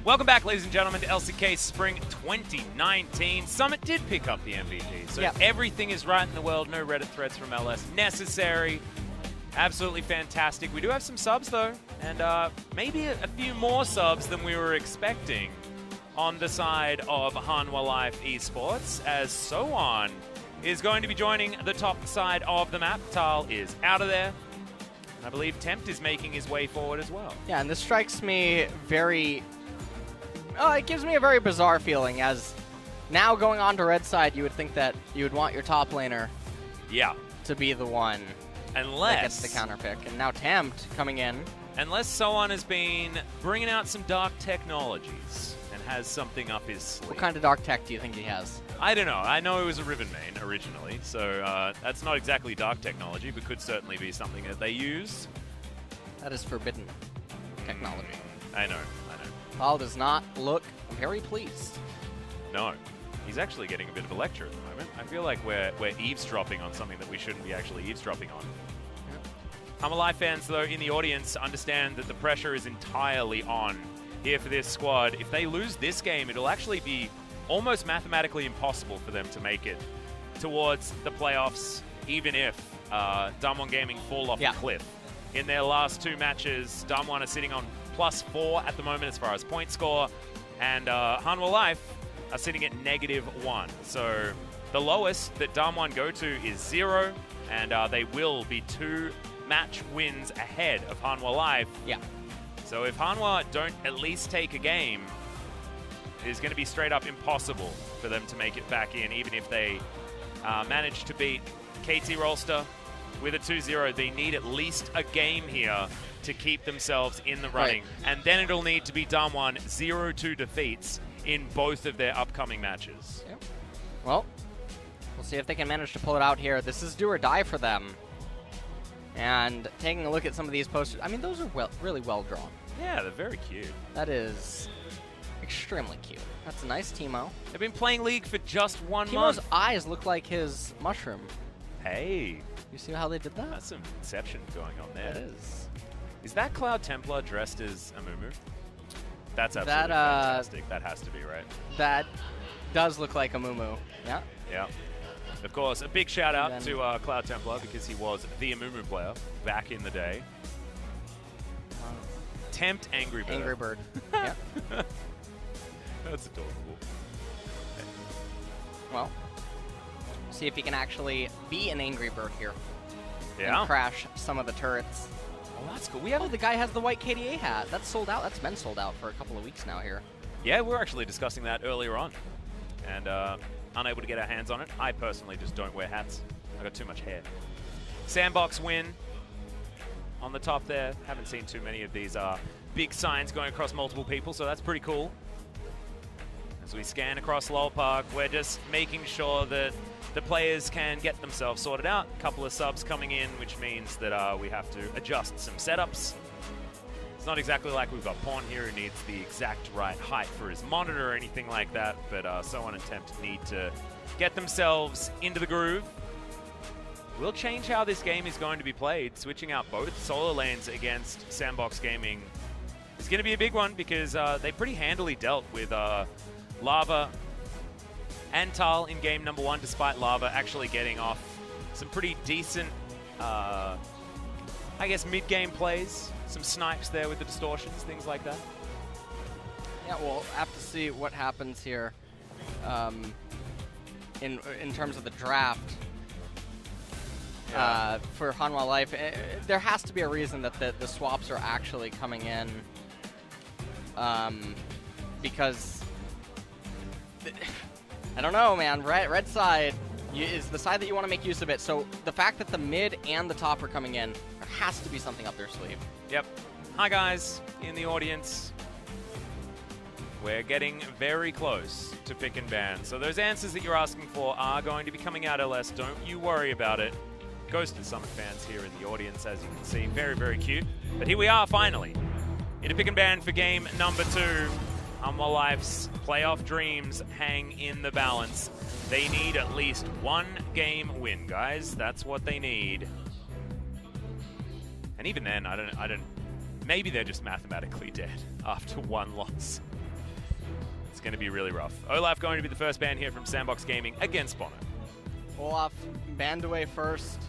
Welcome back, ladies and gentlemen, to LCK Spring 2019. Summit did pick up the MVP, so everything is right in the world. No Reddit threads from LS necessary. Absolutely fantastic. We do have some subs, though, and maybe a few more subs than we were expecting on the side of Hanwha Life Esports, as Soan is going to be joining the top side of the map. Thal is out of there. I believe Tempt is making his way forward as well. Yeah, and this strikes me very... it gives me a very bizarre feeling, as now going on to red side, you would think that you would want your top laner to be the one that gets the counter pick. And now Tempt coming in. Unless Soan has been bringing out some dark technologies and has something up his sleeve. What kind of dark tech do you think he has? I don't know. I know it was a Riven main originally, so that's not exactly dark technology, but could certainly be something that they use. That is forbidden technology. I know. Thal does not look very pleased. No. He's actually getting a bit of a lecture at the moment. I feel like we're eavesdropping on something that we shouldn't be actually eavesdropping on. Hanwha Life fans, though, in the audience understand that the pressure is entirely on here for this squad. If they lose this game, it'll actually be almost mathematically impossible for them to make it towards the playoffs, even if Damwon Gaming fall off a cliff. In their last two matches, Damwon are sitting on +4 at the moment as far as point score, and Hanwha Life are sitting at -1. So the lowest that Damwon go to is 0, and they will be 2 match wins ahead of Hanwha Life. Yeah. So if Hanwha don't at least take a game, it is going to be straight up impossible for them to make it back in, even if they manage to beat KT Rolster with a 2-0. They need at least a game here to keep themselves in the running. And then it'll need to be Damwon 0-2 defeats in both of their upcoming matches. Yep. Well, we'll see if they can manage to pull it out here. This is do or die for them. And taking a look at some of these posters, I mean, those are really well drawn. Yeah, they're very cute. That is extremely cute. That's a nice Teemo. They've been playing League for just 1 month. Teemo's eyes look like his mushroom. Hey. You see how they did that? That's some Inception going on there. It is. Is that Cloud Templar dressed as a Mumu? That's absolutely fantastic. That has to be, right? That does look like a Mumu. Yeah. Yeah. Of course, a big shout out to Cloud Templar, because he was the Amumu player back in the day. Tempt Angry Bird. Angry Bird. Yeah. That's adorable. Well, see if he can actually be an Angry Bird here. Yeah. And crash some of the turrets. Oh, that's cool. We have the guy has the white KDA hat. That's sold out. That's been sold out for a couple of weeks now here. Yeah, we were actually discussing that earlier on, and unable to get our hands on it. I personally just don't wear hats. I got too much hair. Sandbox win on the top there. Haven't seen too many of these big signs going across multiple people, so that's pretty cool. As we scan across Lol Park, we're just making sure that the players can get themselves sorted out. A couple of subs coming in, which means that we have to adjust some setups. It's not exactly like we've got Pawn here who needs the exact right height for his monitor or anything like that, but Soan and Tempt need to get themselves into the groove. We'll change how this game is going to be played. Switching out both solo lanes against Sandbox Gaming is going to be a big one, because they pretty handily dealt with Lava and Thal in game number 1, despite Lava actually getting off some pretty decent, I guess, mid-game plays. Some snipes there with the distortions, things like that. Yeah, we'll have to see what happens here in terms of the draft for Hanwha Life. There has to be a reason that the swaps are actually coming in, because I don't know, man. Red side is the side that you want to make use of it. So the fact that the mid and the top are coming in, there has to be something up their sleeve. Yep. Hi, guys in the audience. We're getting very close to pick and ban. So those answers that you're asking for are going to be coming out, LS. Don't you worry about it. Ghosted Summit fans here in the audience, as you can see. Very, very cute. But here we are, finally, in a pick and ban for game number 2. Hanwha Life's playoff dreams hang in the balance. They need at least 1 game win, guys. That's what they need. And even then, I don't. Maybe they're just mathematically dead after 1 loss. It's going to be really rough. Olaf going to be the first ban here from Sandbox Gaming against bonO. Olaf banned away first.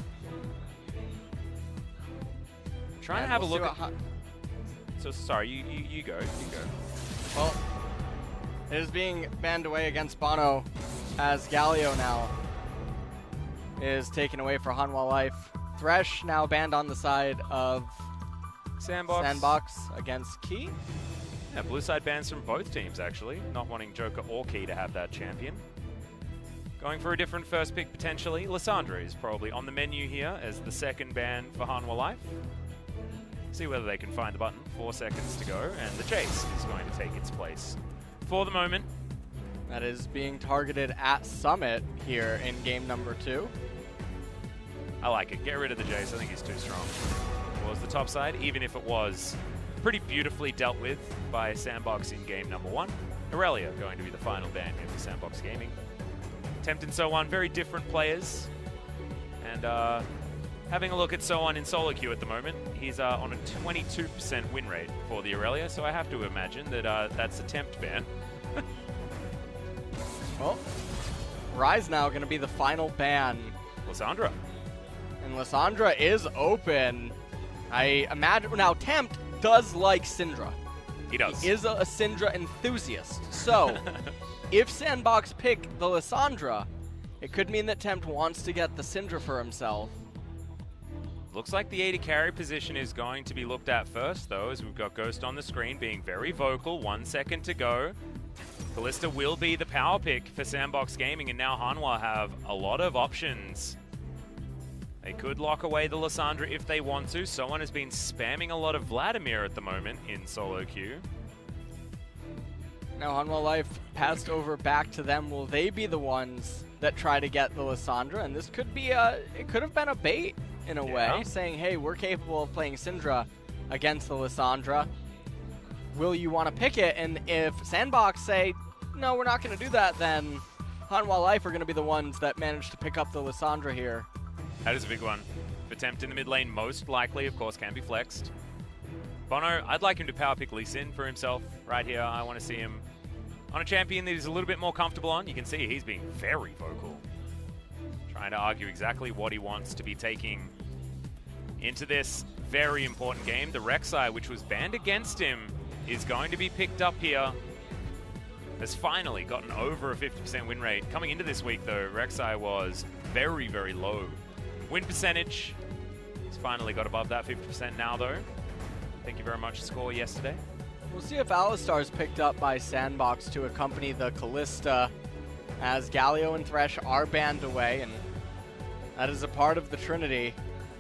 Trying to have a look at... So sorry, you go. Well, it is being banned away against bonO as Galio now is taken away for Hanwha Life. Thresh now banned on the side of Sandbox against Key. Yeah, blue side bans from both teams actually, not wanting Joker or Key to have that champion. Going for a different first pick potentially. Lissandra is probably on the menu here as the second ban for Hanwha Life. See whether they can find the button. 4 seconds to go, and the chase is going to take its place. For the moment, that is being targeted at Summit here in game number 2. I like it. Get rid of the Jace. I think he's too strong. Was the top side, even if it was pretty beautifully dealt with by Sandbox in game number 1. Aurelia going to be the final ban here for Sandbox Gaming. Tempt and So On, very different players. And having a look at So On in solo queue at the moment, he's on a 22% win rate for the Aurelia, so I have to imagine that that's a Tempt ban. Well, Rise now going to be the final ban. Lissandra. And Lissandra is open. I imagine now Tempt does like Syndra. He does. He is a Syndra enthusiast. So, if Sandbox pick the Lissandra, it could mean that Tempt wants to get the Syndra for himself. Looks like the AD carry position is going to be looked at first, though, as we've got Ghost on the screen being very vocal. 1 second to go. Kalista will be the power pick for Sandbox Gaming, and now Hanwha have a lot of options. They could lock away the Lissandra if they want to. Someone has been spamming a lot of Vladimir at the moment in solo queue. Now Hanwha Life passed over back to them. Will they be the ones that try to get the Lissandra? And this could be it could have been a bait in a way, saying, hey, we're capable of playing Syndra against the Lissandra. Will you want to pick it? And if Sandbox say, no, we're not going to do that, then Hanwha Life are going to be the ones that manage to pick up the Lissandra here. That is a big one. For Tempt in the mid lane, most likely, of course, can be flexed. bonO, I'd like him to power pick Lee Sin for himself right here. I want to see him on a champion that he's a little bit more comfortable on. You can see he's being very vocal. Trying to argue exactly what he wants to be taking into this very important game. The Rek'Sai, which was banned against him, is going to be picked up here. Has finally gotten over a 50% win rate. Coming into this week, though, Rek'Sai was very, very low win percentage. He's finally got above that 50% now, though. Thank you very much, score yesterday. We'll see if Alistar is picked up by Sandbox to accompany the Kalista, as Galio and Thresh are banned away, and that is a part of the Trinity.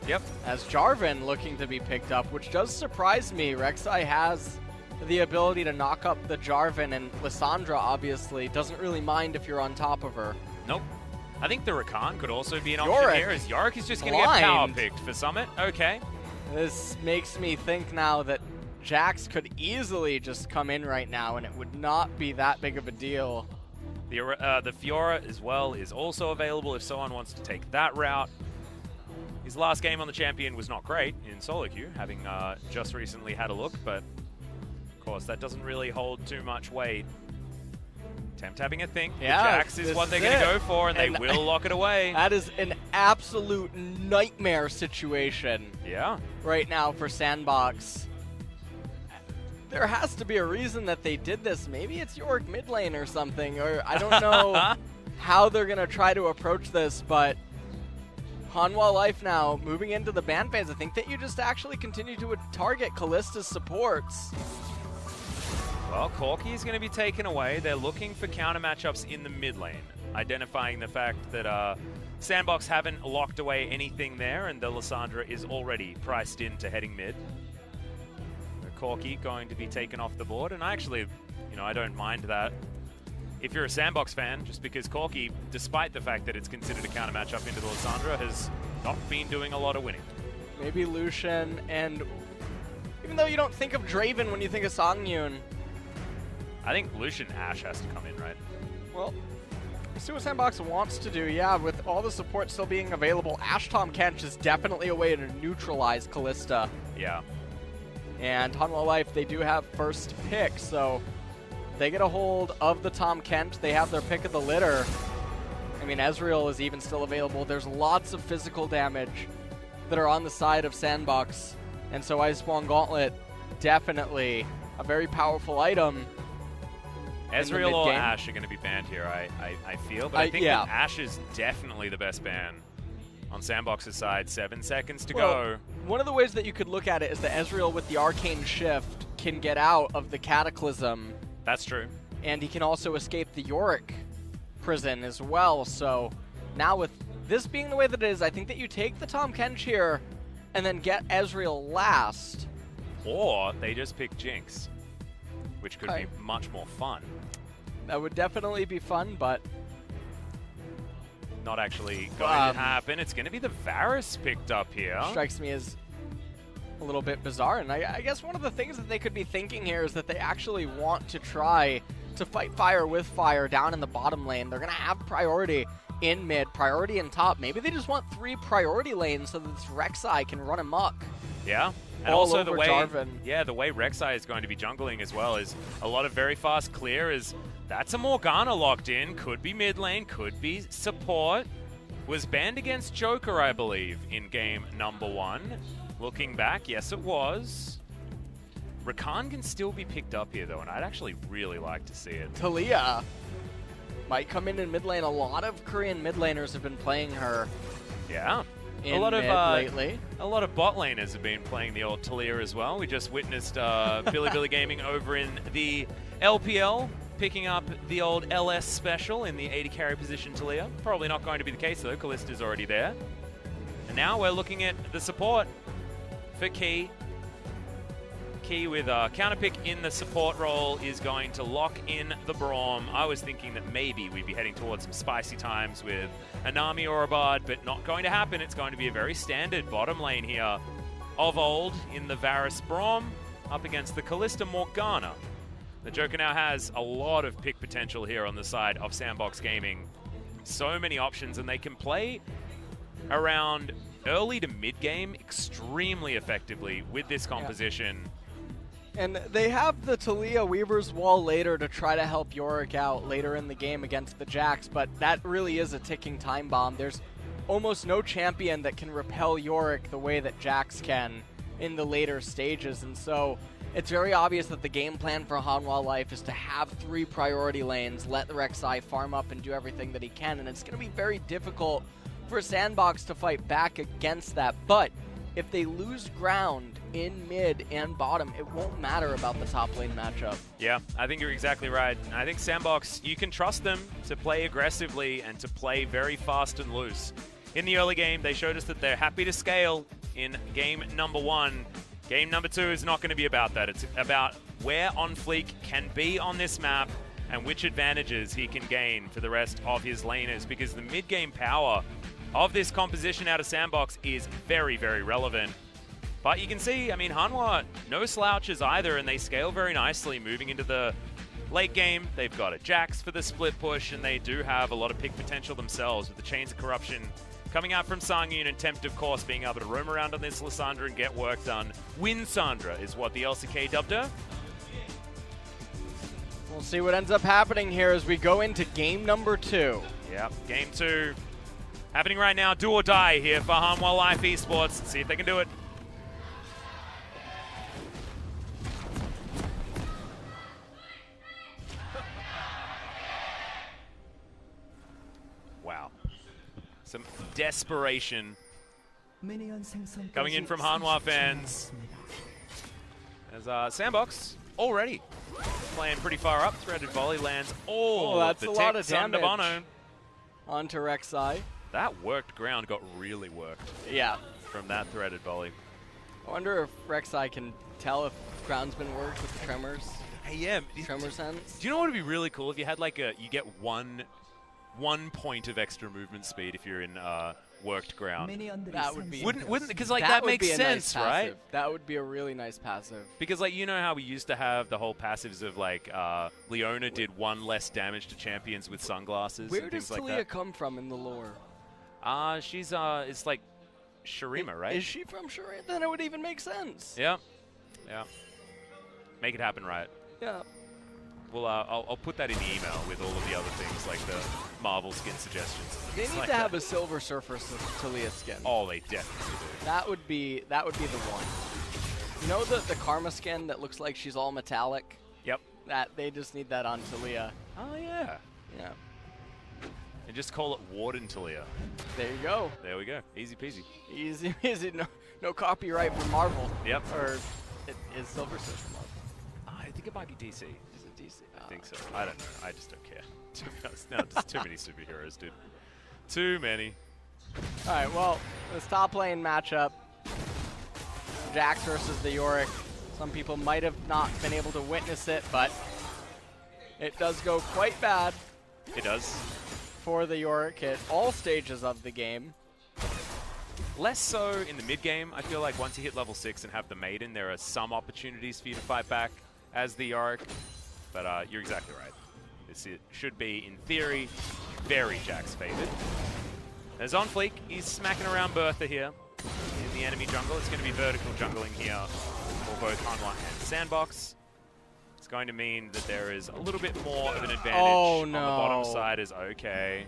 Yep. As Jarvin looking to be picked up, which does surprise me. Rek'Sai has the ability to knock up the Jarvin, and Lissandra obviously doesn't really mind if you're on top of her. Nope. I think the Rakan could also be an option here, as Yorick is just going to get power picked for Summit. Okay. This makes me think now that Jax could easily just come in right now, and it would not be that big of a deal. The Fiora as well is also available if someone wants to take that route. His last game on the champion was not great in solo queue, having just recently had a look, but of course that doesn't really hold too much weight. Tempt having a think. Yeah, Jax is what they're going to go for, and they will lock it away. That is an absolute nightmare situation. Yeah. Right now for Sandbox. There has to be a reason that they did this. Maybe it's Yorick mid lane or something, or I don't know how they're going to try to approach this, but Hanwha Life now moving into the ban phase. I think that you just actually continue to target Kalista's supports. Well, Corki is going to be taken away. They're looking for counter matchups in the mid lane, identifying the fact that Sandbox haven't locked away anything there, and the Lissandra is already priced into heading mid. Corki going to be taken off the board, and I actually, I don't mind that if you're a Sandbox fan, just because Corki, despite the fact that it's considered a counter matchup into the Lissandra, has not been doing a lot of winning. Maybe Lucian, and even though you don't think of Draven when you think of Sangyoon, I think Lucian Ashe has to come in, right? Well, we'll see what Sandbox wants to do. Yeah, with all the support still being available, Ashe Tom Kench is definitely a way to neutralize Kalista. Yeah. And Hanwha Life, they do have first pick, so They get a hold of the Tahm Kench. They have their pick of the litter. I mean, Ezreal is even still available. There's lots of physical damage that are on the side of Sandbox. And so Ice-Spawn Gauntlet, definitely a very powerful item. Ezreal or Ashe are going to be banned here, I feel. But I think that Ashe is definitely the best ban on Sandbox's side. 7 seconds to go. One of the ways that you could look at it is that Ezreal with the Arcane Shift can get out of the Cataclysm. That's true. And he can also escape the Yorick prison as well. So now with this being the way that it is, I think that you take the Tahm Kench here and then get Ezreal last. Or they just pick Jinx, which could be much more fun. That would definitely be fun, but not actually going to happen. It's going to be the Varus picked up here. Strikes me as a little bit bizarre, and I guess one of the things that they could be thinking here is that they actually want to try to fight fire with fire down in the bottom lane. They're going to have priority in mid, priority in top. Maybe they just want 3 priority lanes so that this Rek'Sai can run amok. Yeah. And all also over the way, Jarvin. Yeah, the way Rek'Sai is going to be jungling as well is a lot of very fast clear. Is that's a Morgana locked in, could be mid lane, could be support. Was banned against Joker, I believe, in game number 1. Looking back, yes it was. Rakan can still be picked up here though, and I'd actually really like to see it. Taliyah might come in mid lane. A lot of Korean mid laners have been playing her. Yeah. A lot of lately. A lot of bot laners have been playing the old Taliyah as well. We just witnessed Billy Gaming over in the LPL picking up the old LS special in the 80 carry position Taliyah. Probably not going to be the case though. Kalista's already there. And now we're looking at the support for Key. Key with a counter pick in the support role is going to lock in the Braum. I was thinking that maybe we'd be heading towards some spicy times with a Nami or a Bard, but not going to happen. It's going to be a very standard bottom lane here of old in the Varus Braum up against the Kalista Morgana. The Joker now has a lot of pick potential here on the side of Sandbox Gaming. So many options, and they can play around early to mid game extremely effectively with this composition. Yeah. And they have the Taliyah Weaver's Wall later to try to help Yorick out later in the game against the Jax, but that really is a ticking time bomb. There's almost no champion that can repel Yorick the way that Jax can in the later stages, and so it's very obvious that the game plan for Hanwha Life is to have 3 priority lanes, let the Rek'Sai farm up and do everything that he can, and it's going to be very difficult for Sandbox to fight back against that, but if they lose ground in mid and bottom, it won't matter about the top lane matchup. Yeah, I think you're exactly right. I think Sandbox, you can trust them to play aggressively and to play very fast and loose. In the early game, they showed us that they're happy to scale in game number 1. Game number 2 is not going to be about that. It's about where OnFleek can be on this map and which advantages he can gain for the rest of his laners, because the mid-game power of this composition out of Sandbox is very, very relevant. But you can see, I mean, Hanwha, no slouches either, and they scale very nicely moving into the late game. They've got a Jax for the split push, and they do have a lot of pick potential themselves with the Chains of Corruption coming out from Sangyoon, and Tempt, of course, being able to roam around on this Lissandra and get work done. Lissandra is what the LCK dubbed her. We'll see what ends up happening here as we go into game number 2. Yep, game 2. Happening right now, do or die here for Hanwha Life Esports. Let's see if they can do it. Wow. Some desperation coming in from Hanwha fans. As Sandbox already playing pretty far up. Threaded volley lands all that's the a lot of damage bonO onto Rek'Sai. That worked ground got really worked. Yeah. From that threaded volley. I wonder if Rek'Sai can tell if ground's been worked with the tremors. Hey, yeah. Tremor sense. Do you know what would be really cool if you had like you get one point of extra movement speed if you're in worked ground? That would be. Wouldn't because like that makes sense, right? That would be a really nice passive. Because like you know how we used to have the whole passives of like Leona did 1 less damage to champions with sunglasses. Where and does things like Taliyah that. come from in the lore? She's it's like Shurima, right? Is she from Shurima? Then it would even make sense. Yeah. Yeah. Make it happen, right? Yeah. Well, I'll put that in the email with all of the other things, like the Marvel skin suggestions. They need to have a Silver Surfer Taliyah skin. Oh, they definitely do. That would be the one. You know the Karma skin that looks like she's all metallic? Yep. That they just need that on Taliyah. Oh yeah. Yeah. And just call it Warden Taliyah. There you go. There we go. Easy peasy. Easy peasy. No copyright from Marvel. Yep. Or it is Silver Surfer Marvel. I think it might be DC. Is it DC? I think so. I don't know. I just don't care. To be honest, no, just too many superheroes, dude. Too many. All right. Well, this top lane matchup, Jax versus the Yorick. Some people might have not been able to witness it, but it does go quite bad. It does. For the Yorick at all stages of the game. Less so in the mid game. I feel like once you hit level 6 and have the Maiden, there are some opportunities for you to fight back as the Yorick. But you're exactly right. This should be, in theory, very Jax favored. As OnFleek, he's smacking around Bertha here in the enemy jungle. It's going to be vertical jungling here for both Hanwha and Sandbox. It's going to mean that there is a little bit more of an advantage on the bottom side. Is okay.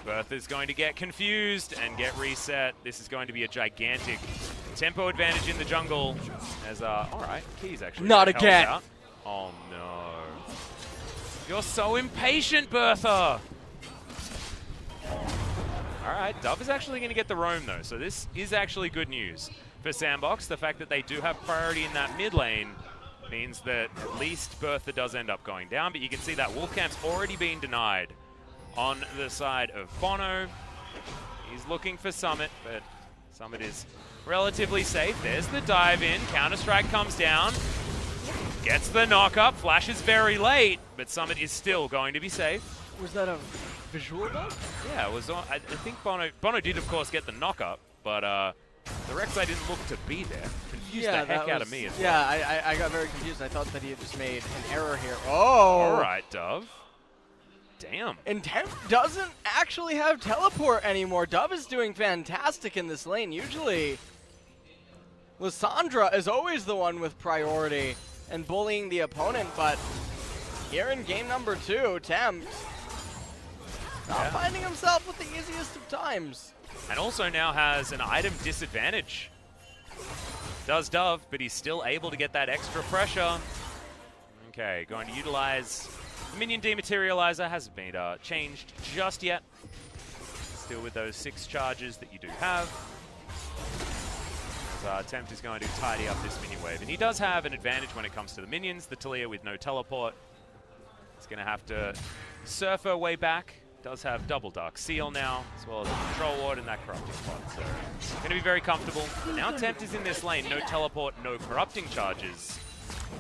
Bertha's going to get confused and get reset. This is going to be a gigantic tempo advantage in the jungle. As all right, Key's actually not again. Out. Oh no! You're so impatient, Bertha. All right, Dove is actually going to get the roam though, so this is actually good news for Sandbox. The fact that they do have priority in that mid lane means that at least Bertha does end up going down, but you can see that Wolfcamp's already been denied on the side of bonO. He's looking for Summit, but Summit is relatively safe. There's the dive in, Counter-Strike comes down, gets the knock-up, Flash is very late, but Summit is still going to be safe. Was that a visual bug? Yeah, it was. I think bonO did, of course, get the knock-up, but the Rek'Sai didn't look to be there. Confused the heck out of me as well. Yeah, I got very confused. I thought that he had just made an error here. Oh! All right, Dove. Damn. And Temp doesn't actually have teleport anymore. Dove is doing fantastic in this lane. Usually, Lissandra is always the one with priority and bullying the opponent, but here in game number 2, Temp not finding himself with the easiest of times. And also now has an item disadvantage. Does Dove, but he's still able to get that extra pressure. Okay, going to utilize the minion dematerializer. Hasn't been changed just yet. Still with those 6 charges that you do have. As Tempt is going to tidy up this minion wave. And he does have an advantage when it comes to the minions. The Taliyah with no teleport. He's going to have to surf her way back. Does have double Dark Seal now, as well as a Control Ward and that Corrupting Spot. So, going to be very comfortable. Now Tempt is in this lane. No teleport, no Corrupting charges.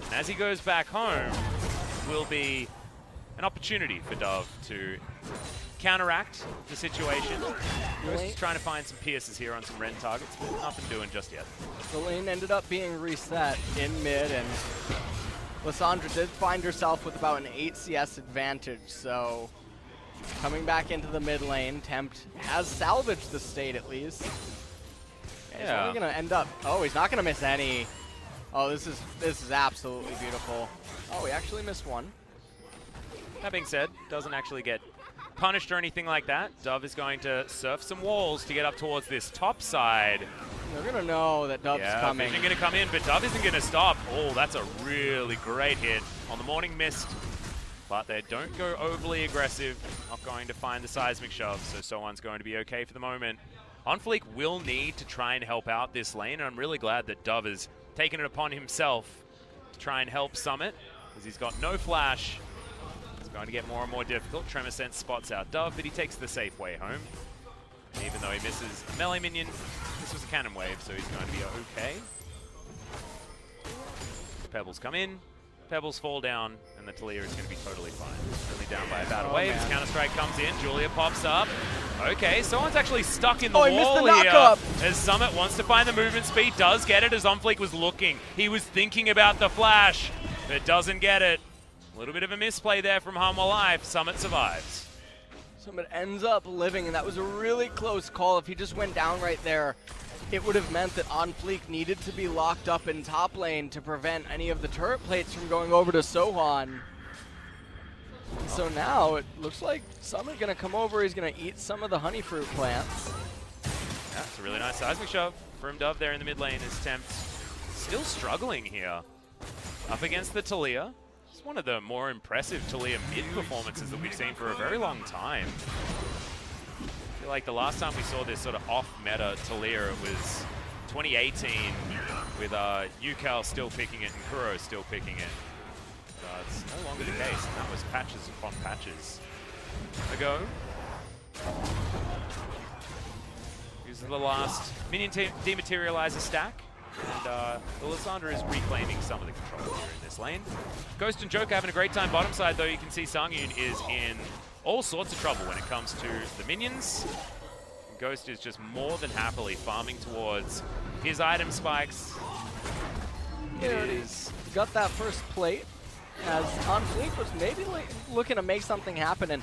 And as he goes back home, will be an opportunity for Dove to counteract the situation. Just trying to find some pierces here on some Ren targets, but nothing doing just yet. The lane ended up being reset in mid, and Lissandra did find herself with about an 8 CS advantage, so coming back into the mid lane, Tempt has salvaged the state at least. Yeah. He's only gonna end up, oh, he's not gonna miss any. Oh, this is absolutely beautiful. Oh, he actually missed one. That being said, doesn't actually get punished or anything like that. Dove is going to surf some walls to get up towards this top side. They're going to know that Dove's coming. Vision going to come in, but Dove isn't going to stop. Oh, that's a really great hit on the Morning Mist. But they don't go overly aggressive. Not going to find the seismic shove, so someone's going to be okay for the moment. OnFleek will need to try and help out this lane, and I'm really glad that Dove has taken it upon himself to try and help Summit, because he's got no flash. It's going to get more and more difficult. Tremor Sense spots out Dove, but he takes the safe way home. And even though he misses a melee minion, this was a cannon wave, so he's going to be okay. Pebbles come in, Pebbles fall down, and the Taliyah is going to be totally fine. Only down by about a wave. Counter-Strike comes in, Julia pops up. Okay, someone's actually stuck in the wall here. As Summit wants to find the movement speed, does get it as OnFleek was looking. He was thinking about the flash, but doesn't get it. A little bit of a misplay there from Hanwha Life. Summit survives. Summit ends up living, and that was a really close call. If he just went down right there, it would have meant that OnFleek needed to be locked up in top lane to prevent any of the turret plates from going over to Sohan. So now it looks like Summit gonna come over. He's gonna eat some of the honey fruit plants. Yeah, it's a really nice seismic shove from Dove there in the mid lane. Is Tempt still struggling here up against the Taliyah. It's one of the more impressive Taliyah mid performances that we've seen for a very long time. I feel like the last time we saw this sort of off-meta Taliyah, it was 2018 with UCal still picking it and Kuro still picking it. It's no longer the case, and that was patches upon patches ago. Uses the last minion dematerializer stack, and the Lissandra is reclaiming some of the control here in this lane. Ghost and Joker having a great time bottom side, though. You can see Sangyoon is in all sorts of trouble when it comes to the minions. Ghost is just more than happily farming towards his item spikes. Yeah, he's got that first plate, as OnFleek was maybe looking to make something happen. And,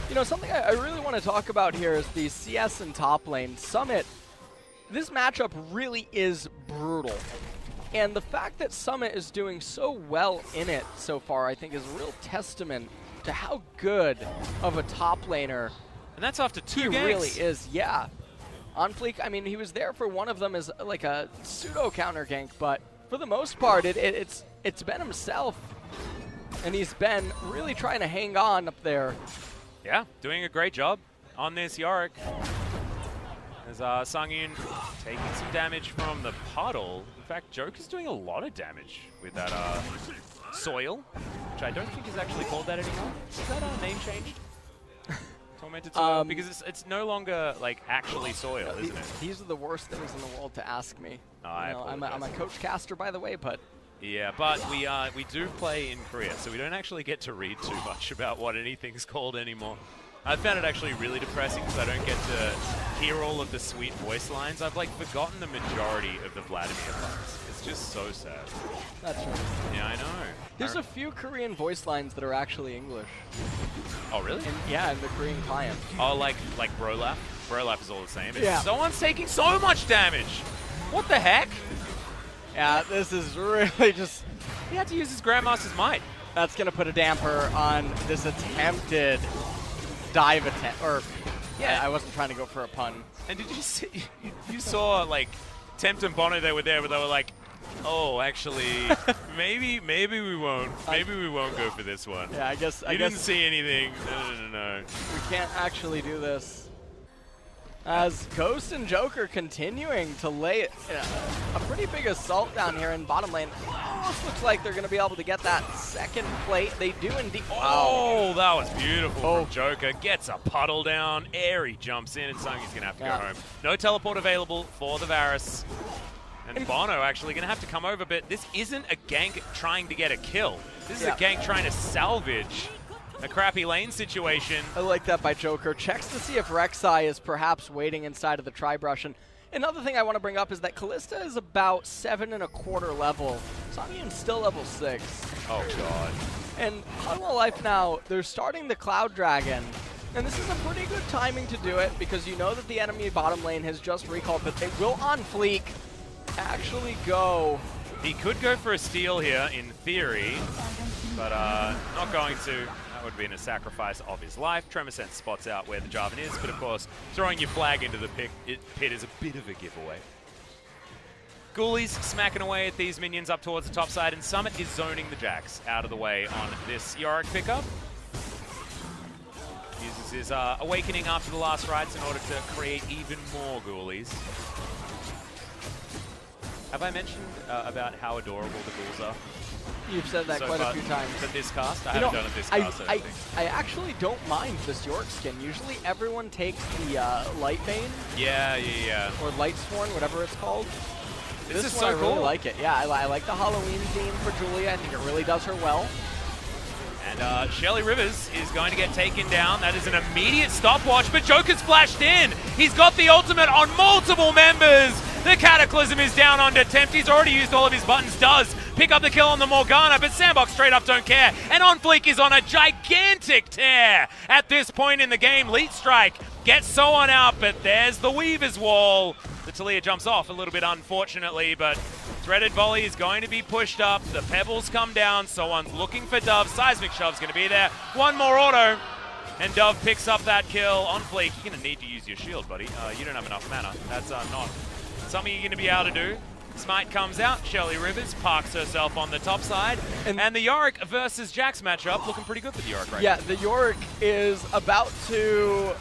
you know, something I really want to talk about here is the CS and top lane. Summit, this matchup really is brutal. And the fact that Summit is doing so well in it so far, I think, is a real testament to how good of a top laner and that's after 2 games. He really is, yeah. OnFleek, I mean, he was there for one of them as like a pseudo counter gank, but for the most part, it's been himself. And he's been really trying to hang on up there. Yeah, doing a great job on this Yorick. As Sangyoon taking some damage from the puddle. In fact, Joker's doing a lot of damage with that soil, which I don't think is actually called that anymore. Is that name changed? Tormented soil? Because it's no longer like actually soil, isn't it? These are the worst things in the world to ask me. Oh, I'm a coach caster, by the way, but... Yeah, but we do play in Korea, so we don't actually get to read too much about what anything's called anymore. I found it actually really depressing because I don't get to hear all of the sweet voice lines. I've like forgotten the majority of the Vladimir lines. It's just so sad. That's right. Yeah, I know. There's a few Korean voice lines that are actually English. Oh, really? Yeah, in the Korean client. Oh, like Brolap? Brolap is all the same. Yeah. Someone's taking so much damage! What the heck? Yeah, this is really just... He had to use his Grandmaster's Might. That's going to put a damper on this attempted dive attempt. Or, yeah, I wasn't trying to go for a pun. And did you see... You saw, like, Tempt and bonO, they were there, but they were like, oh, actually, maybe we won't. Maybe we won't go for this one. Yeah, I guess... You didn't see anything. No. We can't actually do this. As Ghost and Joker continuing to lay a pretty big assault down here in bottom lane. Almost looks like they're going to be able to get that second plate. They do indeed. Oh, that was beautiful from Joker. Gets a puddle down. Airy jumps in, and Sangyoon's going to have to go home. No teleport available for the Varus. And bonO actually going to have to come over, but this isn't a gank trying to get a kill. This is a gank trying to salvage a crappy lane situation. I like that by Joker. Checks to see if Rek'Sai is perhaps waiting inside of the tri-brush. And another thing I want to bring up is that Kalista is about 7.25 level. Sangyoon's still level 6. Oh, God. And Hanwha Life now, they're starting the Cloud Dragon. And this is a pretty good timing to do it because you know that the enemy bottom lane has just recalled, but they will OnFleek actually go. He could go for a steal here in theory, but not going to. That would have been a sacrifice of his life. Tremorsense spots out where the Jarvin is, but of course, throwing your flag into the pit is a bit of a giveaway. Ghoulies smacking away at these minions up towards the top side, and Summit is zoning the Jax out of the way on this Yorick pickup. Uses his awakening after the last rites in order to create even more Ghoulies. Have I mentioned about how adorable the ghouls are? You've said that quite a few times. For this cast? I haven't done it this cast, I actually don't mind this Yorick skin. Usually everyone takes the Lightbane. Yeah. Or Lightsworn, whatever it's called. This is so cool. I really like it. Yeah, I like the Halloween theme for Julia. I think it really does her well. And Shelly Rivers is going to get taken down. That is an immediate stopwatch, but Joker's flashed in. He's got the ultimate on multiple members. The Cataclysm is down onto Tempt. He's already used all of his buttons. Does pick up the kill on the Morgana, but Sandbox straight up don't care. And OnFleek is on a gigantic tear at this point in the game. Leet Strike gets someone out, but there's the Weaver's Wall. The Taliyah jumps off a little bit unfortunately, but Threaded volley is going to be pushed up. The pebbles come down. Someone's looking for Dove. Seismic Shove's going to be there. One more auto. And Dove picks up that kill. OnFleek, you're going to need to use your shield, buddy. You don't have enough mana. That's not something you're going to be able to do. Smite comes out. Shelly Rivers parks herself on the top side. And the Yorick versus Jax matchup looking pretty good for the Yorick right now. Yeah, the Yorick is about to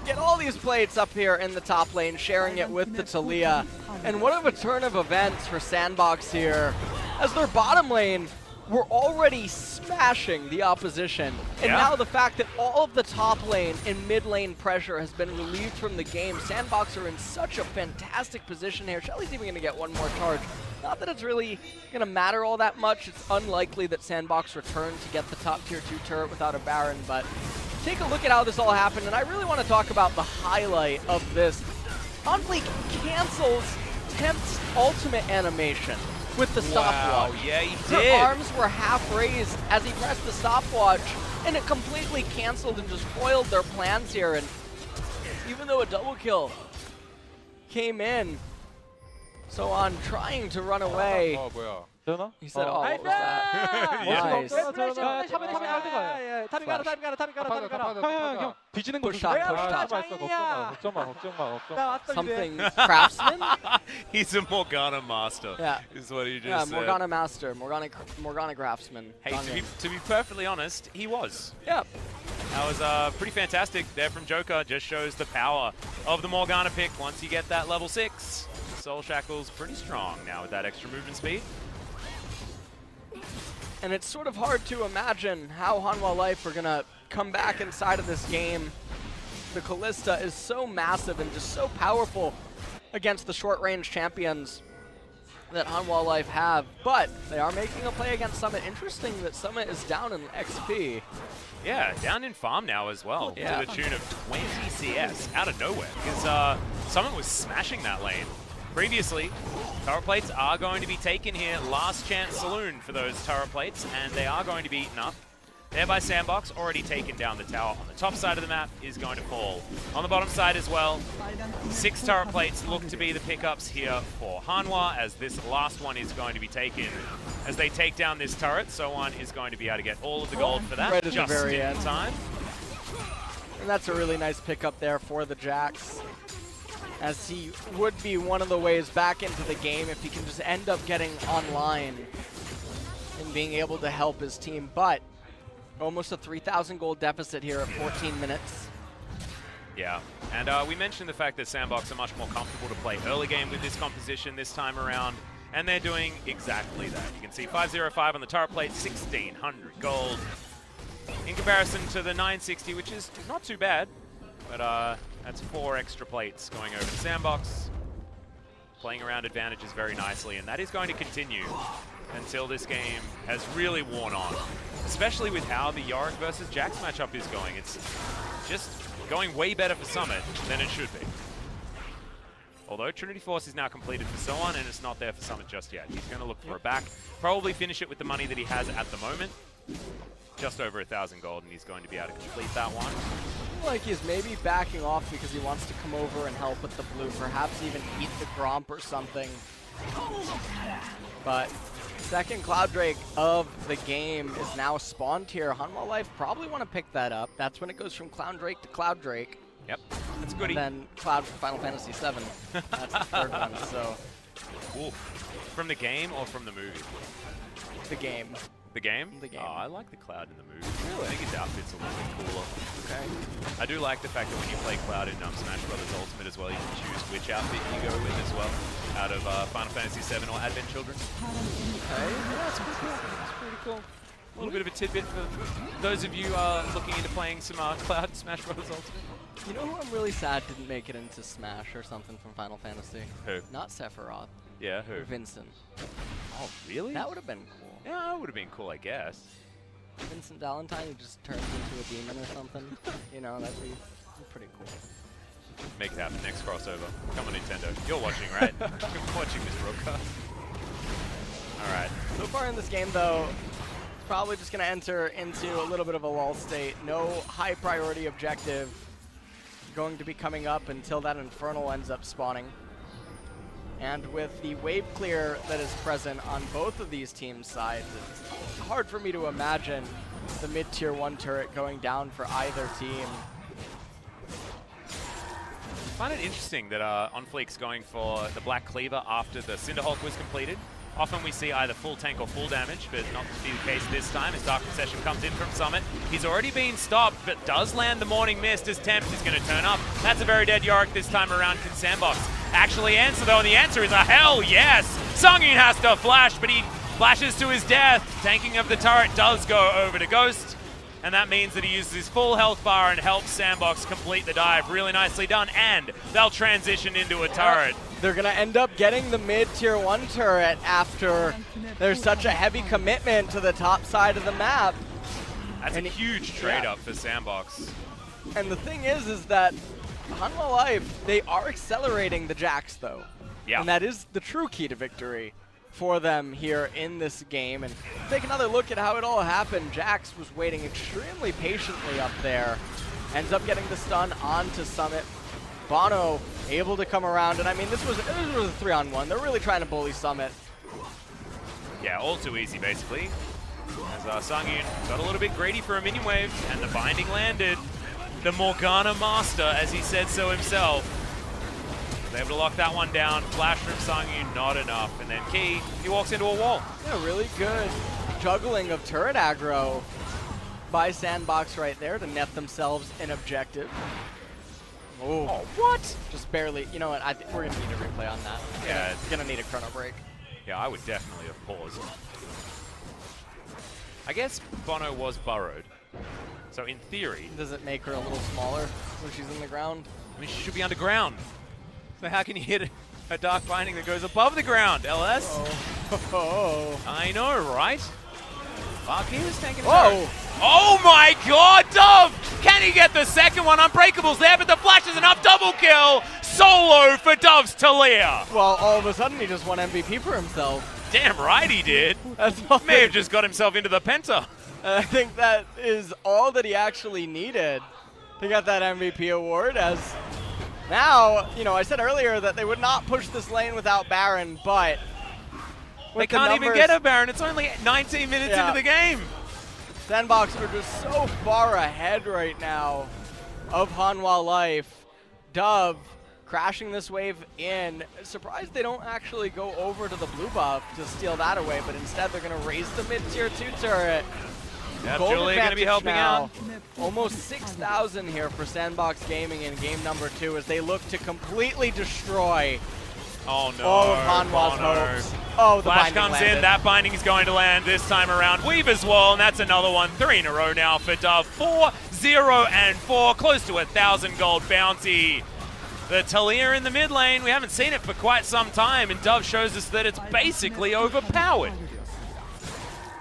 get all these plates up here in the top lane, sharing it with the Taliyah. And what a turn of events for Sandbox here, as their bottom lane were already smashing the opposition. And now the fact that all of the top lane and mid lane pressure has been relieved from the game, Sandbox are in such a fantastic position here. Shelly's even going to get one more charge. Not that it's really going to matter all that much. It's unlikely that Sandbox return to get the top tier 2 turret without a Baron, but take a look at how this all happened, and I really want to talk about the highlight of this. OnFleek cancels Tempt's ultimate animation with the stopwatch. Yeah, he did. Her arms were half raised as he pressed the stopwatch, and it completely canceled and just foiled their plans here. And even though a double kill came in, so on trying to run away, he said, oh, what was that? Nice. Something craftsman? He's a Morgana master. Yeah. Is what he just said. Morgana master, Morgana craftsman. Hey, to be perfectly honest, he was. Yeah. That was pretty fantastic there from Joker. Just shows the power of the Morgana pick once you get that level 6. Soul Shackle's pretty strong now with that extra movement speed. And it's sort of hard to imagine how Hanwha Life are going to come back inside of this game. The Kalista is so massive and just so powerful against the short-range champions that Hanwha Life have. But they are making a play against Summit. Interesting that Summit is down in XP. Yeah, down in farm now as well, to the tune of 20 CS out of nowhere. Because Summit was smashing that lane. Previously, turret plates are going to be taken here. Last chance saloon for those turret plates, and they are going to be eaten up. There by Sandbox, already taken down the tower on the top side of the map, is going to fall. On the bottom side as well, 6 turret plates look to be the pickups here for Hanwha, as this last one is going to be taken. As they take down this turret, So1 is going to be able to get all of the gold for that, right just in time. And that's a really nice pickup there for the Jax, as he would be one of the ways back into the game if he can just end up getting online and being able to help his team. But almost a 3,000 gold deficit here at 14 minutes. Yeah, and we mentioned the fact that Sandbox are much more comfortable to play early game with this composition this time around, and they're doing exactly that. You can see 505 on the turret plate, 1,600 gold. In comparison to the 960, which is not too bad, but that's 4 extra plates going over to Sandbox. Playing around advantages very nicely, and that is going to continue until this game has really worn on. Especially with how the Yorick versus Jax matchup is going. It's just going way better for Summit than it should be. Although Trinity Force is now completed for So1, and it's not there for Summit just yet. He's going to look for a back. Probably finish it with the money that he has at the moment. Just over 1,000 gold, and he's going to be able to complete that one. I feel like he's maybe backing off because he wants to come over and help with the blue, perhaps even eat the Gromp or something. But second Cloud Drake of the game is now spawned here. Hanwha Life probably want to pick that up. That's when it goes from Cloud Drake to Cloud Drake. Yep, that's a goodie. And then Cloud from Final Fantasy VII. That's the third one, so. Ooh. From the game or from the movie? The game. The game? The game. Oh, I like the Cloud in the movie. Really? I think his outfit's a little bit cooler. Okay. I do like the fact that when you play Cloud in Smash Bros. Ultimate as well, you can choose which outfit you go with as well, out of Final Fantasy VII or Advent Children. Okay. Yeah, it's pretty cool. It's pretty cool. A little bit of a tidbit for those of you looking into playing some Cloud Smash Bros. Ultimate. You know who I'm really sad didn't make it into Smash or something from Final Fantasy? Who? Not Sephiroth. Yeah, who? Vincent. Oh, really? That would have been cool. Yeah, that would have been cool, I guess. Vincent Valentine, who just turns into a demon or something. You know, that'd be pretty cool. Make it happen. Next crossover. Come on, Nintendo. You're watching, right? You're watching this broadcast. All right. So far in this game, though, probably just going to enter into a little bit of a lull state. No high priority objective going to be coming up until that Infernal ends up spawning. And with the wave clear that is present on both of these teams' sides, it's hard for me to imagine the mid-tier 1 turret going down for either team. I find it interesting that OnFleek's going for the Black Cleaver after the Cinderhulk was completed. Often we see either full tank or full damage, but not to be the case this time as Dark Recession comes in from Summit. He's already been stopped, but does land the Morning Mist as Tempt is going to turn up. That's a very dead Yorick this time around. Can Sandbox actually answer though? And the answer is a hell yes! Sangyoon has to flash, but he flashes to his death. Tanking of the turret does go over to Ghost, and that means that he uses his full health bar and helps Sandbox complete the dive. Really nicely done, and they'll transition into a turret. They're going to end up getting the mid-tier 1 turret after there's such a heavy commitment to the top side of the map. That's a huge trade-up for Sandbox. And the thing is that Hanwha Life, they are accelerating the Jax, though. Yeah. And that is the true key to victory for them here in this game. And take another look at how it all happened. Jax was waiting extremely patiently up there. Ends up getting the stun onto Summit. bonO able to come around, and I mean, this was a 3-on-1. They're really trying to bully Summit. Yeah, all too easy, basically. As Sangyoon got a little bit greedy for a minion wave, and the binding landed. The Morgana master, as he said so himself. Was able to lock that one down. Flash from Sangyoon, not enough. And then Key, he walks into a wall. Yeah, really good juggling of turret aggro by Sandbox right there to net themselves an objective. Oh, what? Just barely. You know what? We're going to need a replay on that. Yeah. It's going to need a chrono break. Yeah, I would definitely have paused. I guess bonO was burrowed. So in theory... Does it make her a little smaller when she's in the ground? I mean, she should be underground. So how can you hit a dark binding that goes above the ground, LS? Oh. I know, right? Is taking a Whoa! turret. Oh my god, Dove! Can he get the second one? Unbreakable's there, but the flash is enough. Double kill! Solo for Dove's Taliyah! Well, all of a sudden he just won MVP for himself. Damn right he did. May have just got himself into the penta. I think that is all that he actually needed to get that MVP award, as now, you know, I said earlier that they would not push this lane without Baron, but they can't even get a Baron. It's only 19 minutes into the game. Sandbox are just so far ahead right now of Hanwha Life. Dove crashing this wave in. Surprised they don't actually go over to the blue buff to steal that away, but instead they're going to raise the mid-tier 2 turret. Yep, HLE going to be helping out. Almost 6,000 here for Sandbox Gaming in game number 2 as they look to completely destroy all of Hanwha's hopes. Oh, the flash binding comes landed. in. That binding is going to land this time around. Weaver's Wall, and that's another one. 3 in a row now for Dove. 4-0-4, close to 1,000 gold bounty. The Taliyah in the mid lane, we haven't seen it for quite some time, and Dove shows us that it's basically overpowered.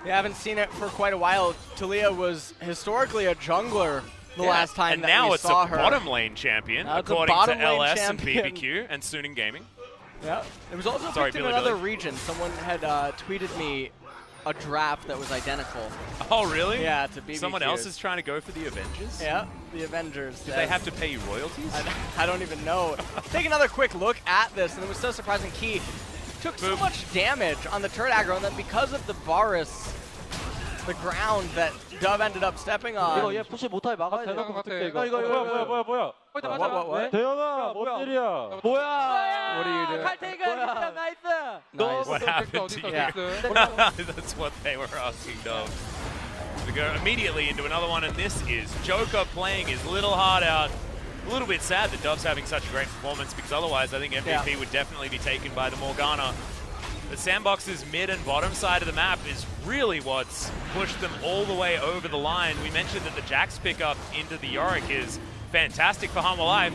We haven't seen it for quite a while. Taliyah was historically a jungler the last time and that now we it's saw a her. bottom lane champion, Now according to bottom lane LS champion. and PPQ and Suning Gaming. Yeah, it was also picked in another region. Someone had tweeted me a draft that was identical. Oh, really? Yeah, to BBQs. Someone else is trying to go for the Avengers? Yeah, the Avengers. Do they have to pay you royalties? I don't even know. Take another quick look at this, and it was so surprising. Key took so much damage on the turret aggro, and then because of the Varus, the ground that Dove ended up stepping on. 이거 얘 푸시 못하게 막아야 될 것 같아. 이거 뭐야? What? 대현아, 뭔 일이야? 뭐야? What are you doing? 칼퇴가 나이스. Nice. What happened to you? Yeah. That's what they were asking, Dove. We go immediately into another one, and this is Joker playing his little heart out. A little bit sad that Dove's having such a great performance, because otherwise I think MVP would definitely be taken by the Morgana. The Sandbox's mid and bottom side of the map is really what's pushed them all the way over the line. We mentioned that the Jax pickup into the Yorick is fantastic for Hanwha Life.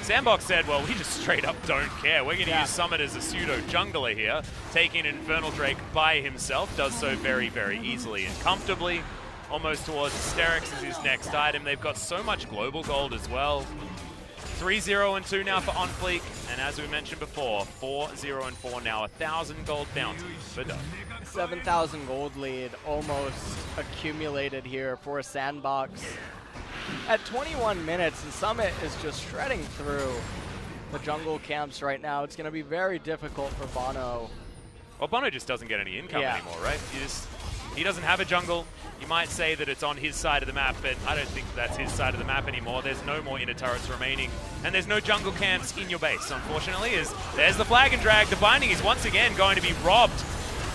Sandbox said, well, we just straight up don't care. We're going to use Summit as a pseudo jungler here. Taking Infernal Drake by himself, does so very, very easily and comfortably. Almost towards Hysterics as his next item. They've got so much global gold as well. 3-0-2 now for OnFleek, and as we mentioned before, 4-0-4 now, 1,000 gold bounty for Dove. 7,000 gold lead almost accumulated here for Sandbox. At 21 minutes, and Summit is just shredding through the jungle camps right now. It's going to be very difficult for bonO. Well, bonO just doesn't get any income anymore, right? He doesn't have a jungle. You might say that it's on his side of the map, but I don't think that's his side of the map anymore. There's no more inner turrets remaining, and there's no jungle camps in your base, unfortunately. There's the flag and drag. The binding is once again going to be robbed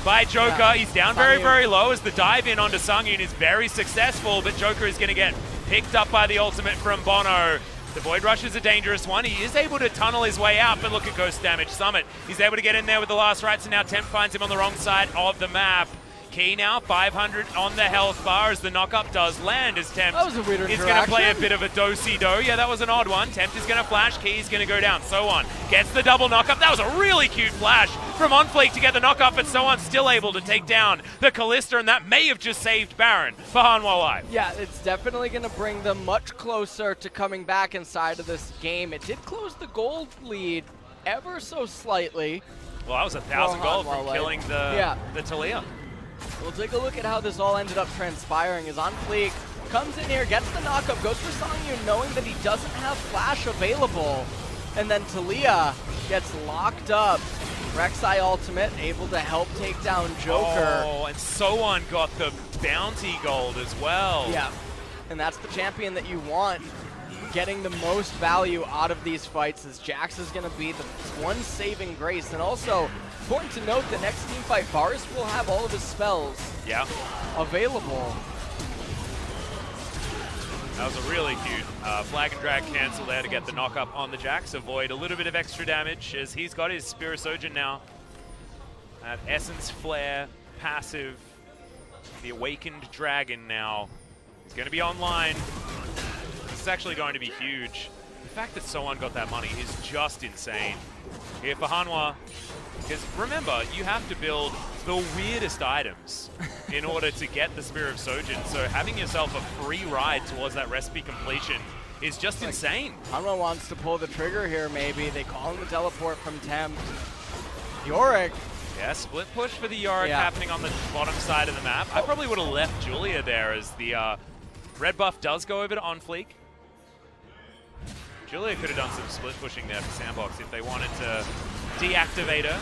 by Joker. Yeah. He's down very, very low as the dive in onto Sangyoon is very successful, but Joker is going to get picked up by the ultimate from bonO. The Void Rush is a dangerous one. He is able to tunnel his way out, but look at Ghost Damage Summit. He's able to get in there with the last rights, and now Temp finds him on the wrong side of the map. Key now, 500 on the health bar as the knock-up does land as Temp is going to play a bit of a do-si-do. Yeah, that was an odd one. Temp is going to flash, Key is going to go down. So-On gets the double knock-up. That was a really cute flash from OnFleek to get the knock-up, but So-On still able to take down the Kalista, and that may have just saved Baron for Hanwha Live. Yeah, it's definitely going to bring them much closer to coming back inside of this game. It did close the gold lead ever so slightly. Well, that was 1,000 gold from killing the Taliyah. We'll take a look at how this all ended up transpiring as OnFleek comes in here, gets the knockup, goes for Sangyoon knowing that he doesn't have flash available. And then Taliyah gets locked up. Rek'Sai ultimate, able to help take down Joker. Oh, and So-On got the bounty gold as well. Yeah, and that's the champion that you want, getting the most value out of these fights, as Jax is going to be the one saving grace. And also, important to note that next team fight, Varus will have all of his spells available. That was a really cute flag and drag cancel there to get the knock-up on the Jax. Avoid a little bit of extra damage as he's got his Spirit Surgeon now. That Essence Flare passive. The Awakened Dragon now is going to be online. This is actually going to be huge. The fact that So-On got that money is just insane. Here for Hanwha, because remember, you have to build the weirdest items in order to get the Spirit of Sojourn. So having yourself a free ride towards that recipe completion is just insane. Hanwha wants to pull the trigger here, maybe. They call him the teleport from Temp. Yorick. Yeah, split push for the Yorick happening on the bottom side of the map. I probably would have left Julia there as the red buff does go over to OnFleek. Julia could have done some split pushing there for Sandbox if they wanted to deactivate her.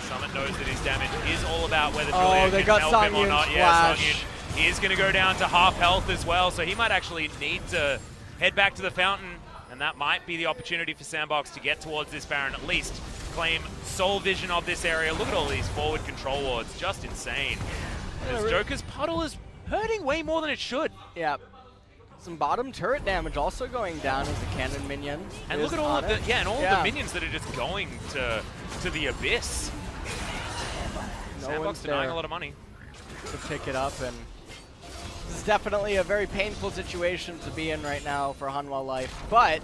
Summit knows that his damage is all about whether Julia can help him or not. Yeah, Sangyoon is going to go down to half health as well, so he might actually need to head back to the fountain, and that might be the opportunity for Sandbox to get towards this Baron, at least claim sole vision of this area. Look at all these forward control wards, just insane. As Joker's puddle is hurting way more than it should. Yeah. Some bottom turret damage also going down as a cannon minion. And look at all of the the minions that are just going to the abyss. Sandbox denying a lot of money to pick it up, and this is definitely a very painful situation to be in right now for Hanwha Life. But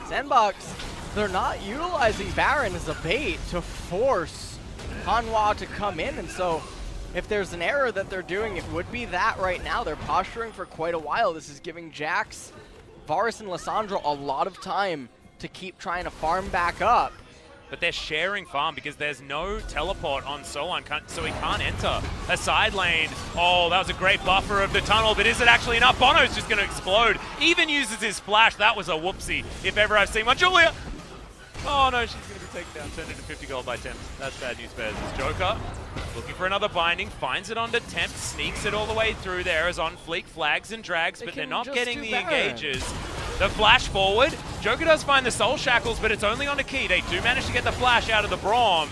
Sandbox, they're not utilizing Baron as a bait to force Hanwha to come in, and so if there's an error that they're doing, it would be that right now. They're posturing for quite a while. This is giving Jax, Varus, and Lissandra a lot of time to keep trying to farm back up. But they're sharing farm because there's no teleport on So-On, so he can't enter a side lane. Oh, that was a great buffer of the tunnel, but is it actually enough? bonO's just going to explode. Even uses his flash. That was a whoopsie, if ever I've seen one. Julia! Oh no, she's going to be taken down, turned into 50 gold by Temp. That's bad news, Bears. Joker looking for another binding, finds it onto Temp, sneaks it all the way through there as OnFleek flags and drags, but they're not getting the engages. The flash forward. Joker does find the soul shackles, but it's only on a key. They do manage to get the flash out of the Braum.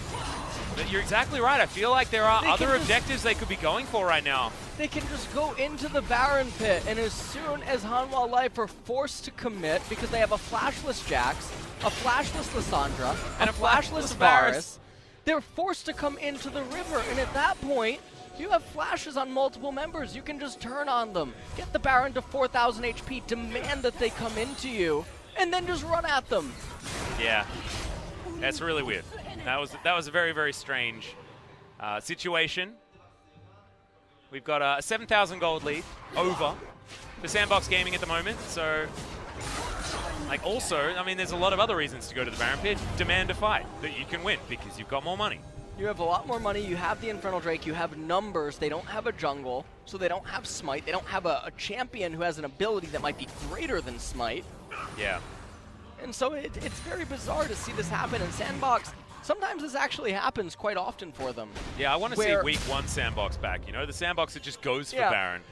But you're exactly right. I feel like there are other objectives they could be going for right now. They can just go into the Baron pit, and as soon as Hanwha Life are forced to commit, because they have a flashless Jax, a flashless Lissandra, and a flashless Varus, they're forced to come into the river, and at that point, you have flashes on multiple members. You can just turn on them, get the Baron to 4,000 HP, demand that they come into you, and then just run at them. Yeah, that's really weird. That was a very, very strange situation. We've got a 7,000 gold lead over for Sandbox Gaming at the moment. So, like, also, I mean, there's a lot of other reasons to go to the Baron pit. Demand a fight that you can win because you've got more money. You have a lot more money. You have the Infernal Drake. You have numbers. They don't have a jungle, so they don't have Smite. They don't have a champion who has an ability that might be greater than Smite. Yeah. And so it's very bizarre to see this happen. And Sandbox, sometimes this actually happens quite often for them. Yeah, I want to see week 1 Sandbox back. You know, the Sandbox that just goes for Baron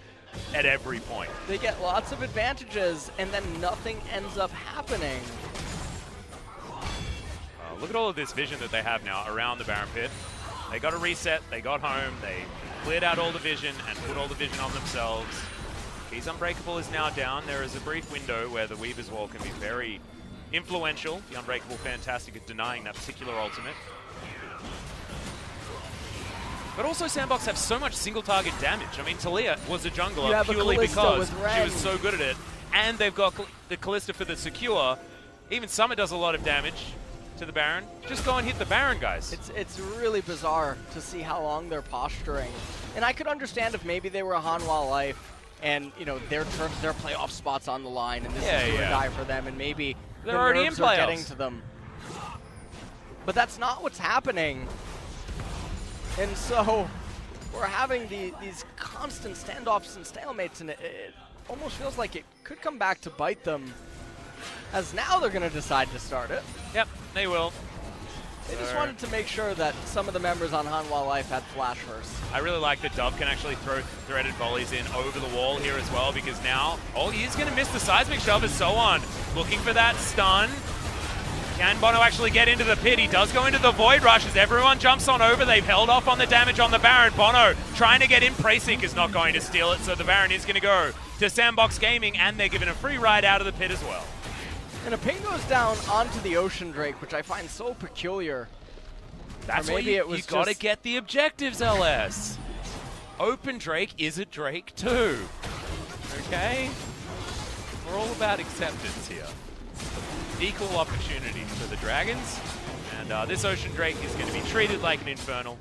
at every point. They get lots of advantages, and then nothing ends up happening. Look at all of this vision that they have now around the Baron pit. They got a reset, they got home, they cleared out all the vision and put all the vision on themselves. Keys Unbreakable is now down. There is a brief window where the Weaver's Wall can be very influential. The Unbreakable fantastic at denying that particular ultimate. But also Sandbox have so much single target damage. I mean, Taliyah was a jungler purely because she was so good at it. And they've got the Kalista for the secure. Even Summit does a lot of damage to the Baron. Just go and hit the Baron, guys. It's really bizarre to see how long they're posturing. And I could understand if maybe they were a Hanwha Life and, you know, their playoff spots on the line and this is do or die for them, and maybe they're already in playoffs. Getting to them. But that's not what's happening. And so we're having these constant standoffs and stalemates, and it almost feels like it could come back to bite them, as now they're going to decide to start it. Yep, they will. They just wanted to make sure that some of the members on Hanwha Life had flash first. I really like that Dove can actually throw threaded volleys in over the wall here as well, because now, he's going to miss the seismic shove as so on. Looking for that stun. Can bonO actually get into the pit? He does go into the Void Rush as everyone jumps on over. They've held off on the damage on the Baron. bonO trying to get in. Preseek is not going to steal it, so the Baron is going to go to Sandbox Gaming, and they're given a free ride out of the pit as well. And a ping goes down onto the Ocean Drake, which I find so peculiar. That's why you got to get the objectives, LS. Open Drake is a Drake too. Okay? We're all about acceptance here. Equal opportunity for the Dragons. And this Ocean Drake is going to be treated like an Infernal.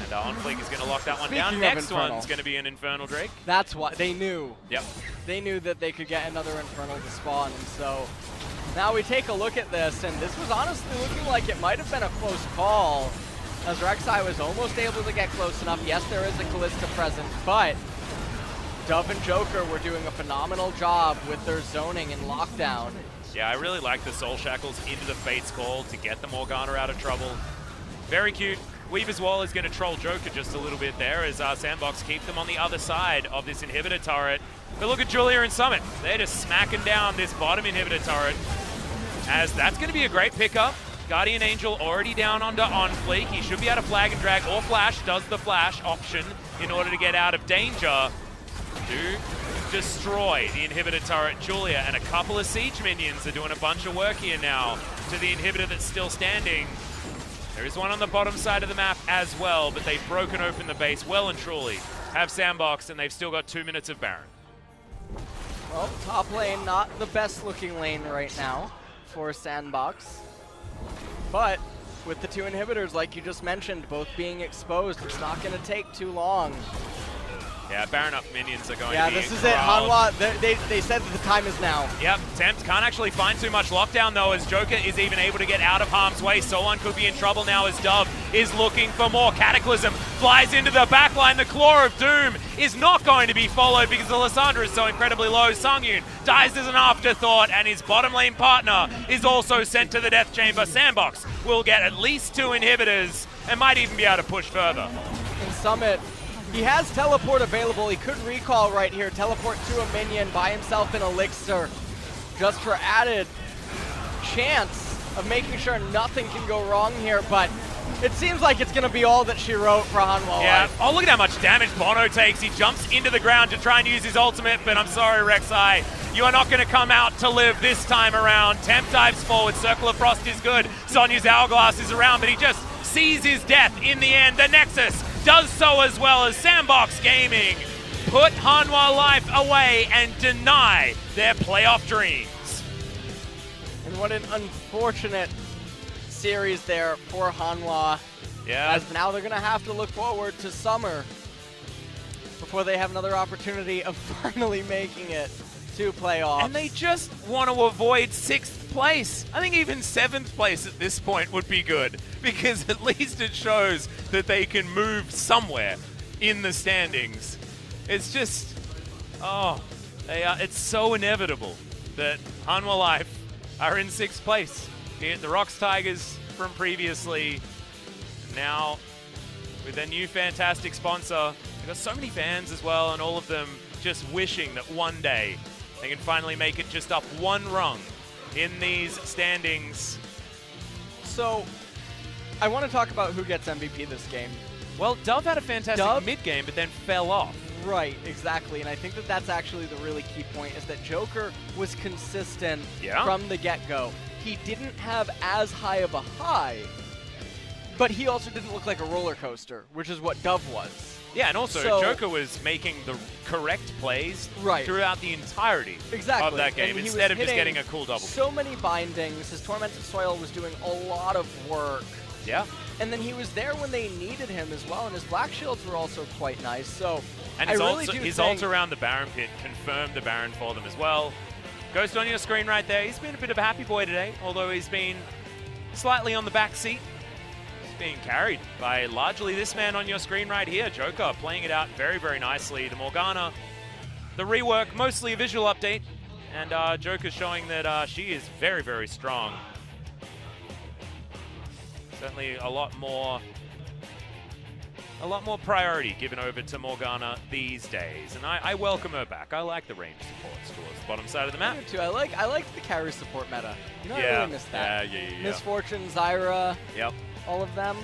And OnFleek is going to lock that one down. Next one's going to be an Infernal Drake. That's what they knew. Yep. They knew that they could get another Infernal to spawn, and so now we take a look at this, and this was honestly looking like it might have been a close call, as Rek'Sai was almost able to get close enough. Yes, there is a Kalista present, but Dove and Joker were doing a phenomenal job with their zoning and lockdown. Yeah, I really like the Soul Shackles into the Fate's Call to get the Morgana out of trouble. Very cute. Weaver's Wall is going to troll Joker just a little bit there as Sandbox keep them on the other side of this inhibitor turret. But look at Julia and Summit. They're just smacking down this bottom inhibitor turret, as that's going to be a great pickup. Guardian Angel already down onto OnFleek. He should be able to flag and drag, or flash, does the flash option in order to get out of danger. To destroy the inhibitor turret. Julia and a couple of siege minions are doing a bunch of work here now to the inhibitor that's still standing. There is one on the bottom side of the map as well, but they've broken open the base well and truly. Have Sandbox, and they've still got 2 minutes of Baron. Well, top lane, not the best looking lane right now for Sandbox. But with the 2 inhibitors, like you just mentioned, both being exposed, it's not going to take too long. Yeah, Baron up minions are going to be Yeah, this is it. Hanwha, they said that the time is now. Yep, Tempt can't actually find too much lockdown though, as Joker is even able to get out of harm's way. Solan could be in trouble now as Dove is looking for more. Cataclysm flies into the backline. The Claw of Doom is not going to be followed because the Lissandra is so incredibly low. Sangyoon dies as an afterthought, and his bottom lane partner is also sent to the death chamber. Sandbox will get at least 2 inhibitors and might even be able to push further. And Summit, he has teleport available. He could recall right here, teleport to a minion, buy himself an elixir, just for added chance of making sure nothing can go wrong here. But it seems like it's going to be all that she wrote for Hanwha. Yeah. Oh, look at how much damage bonO takes. He jumps into the ground to try and use his ultimate, but I'm sorry, Rek'Sai, you are not going to come out to live this time around. Temp dives forward. Circle of Frost is good. Sonya's Hourglass is around, but he just sees his death in the end. The Nexus does so as well, as Sandbox Gaming put Hanwha Life away and deny their playoff dreams. And what an unfortunate series there for Hanwha. Yeah. As now they're going to have to look forward to summer before they have another opportunity of finally making it to playoffs. And they just want to avoid 6th place. I think even 7th place at this point would be good, because at least it shows that they can move somewhere in the standings. It's just, it's so inevitable that Hanwha Life are in 6th place. Be it the Rocks Tigers from previously. Now, with their new fantastic sponsor, they've got so many fans as well, and all of them just wishing that one day they can finally make it just up one rung in these standings. So, I want to talk about who gets MVP this game. Well, Dove had a fantastic mid-game, but then fell off. Right, exactly. And I think that that's actually the really key point, is that Joker was consistent from the get-go. He didn't have as high of a high, but he also didn't look like a roller coaster, which is what Dove was. Yeah, and also Joker was making the correct plays throughout the entirety of that game, instead of just getting a cool double. So many bindings. His Tormented Soil was doing a lot of work. Yeah. And then he was there when they needed him as well, and his Black Shields were also quite nice. So and his ult around the Baron pit confirmed the Baron for them as well. Ghost on your screen right there. He's been a bit of a happy boy today, although he's been slightly on the back seat. He's being carried by largely this man on your screen right here, Joker, playing it out very, very nicely. The Morgana, the rework, mostly a visual update, and Joker showing that she is very, very strong. Certainly a lot more priority given over to Morgana these days, and I welcome her back. I like the range supports towards the bottom side of the map. I do too. I like the carry support meta. You know, I really miss that. Yeah. Misfortune, Zyra, all of them,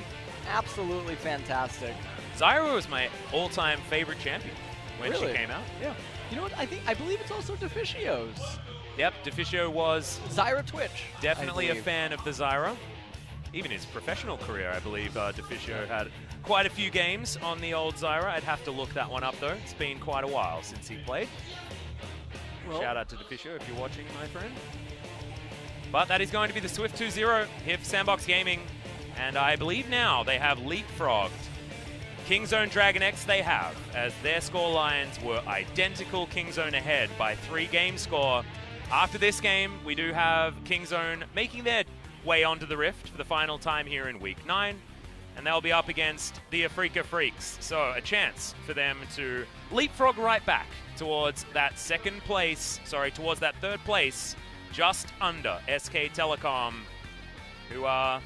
absolutely fantastic. Zyra was my all-time favorite champion when she came out. Yeah. You know what? I believe it's also Deficio's. Yep, Deficio was Zyra Twitch. Definitely a fan of the Zyra. Even his professional career, I believe, Deficio had quite a few games on the old Zyra. I'd have to look that one up, though. It's been quite a while since he played. Well, shout out to Deficio if you're watching, my friend. But that is going to be the Swift 2-0 here for Sandbox Gaming. And I believe now they have leapfrogged Kingzone Dragon X they have, as their score lines were identical. Kingzone ahead by 3 game score. After this game, we do have Kingzone making their way onto the Rift for the final time here in Week 9, and they'll be up against the FLICKR Freaks. So a chance for them to leapfrog right back towards that towards that 3rd place, just under SK Telecom, who are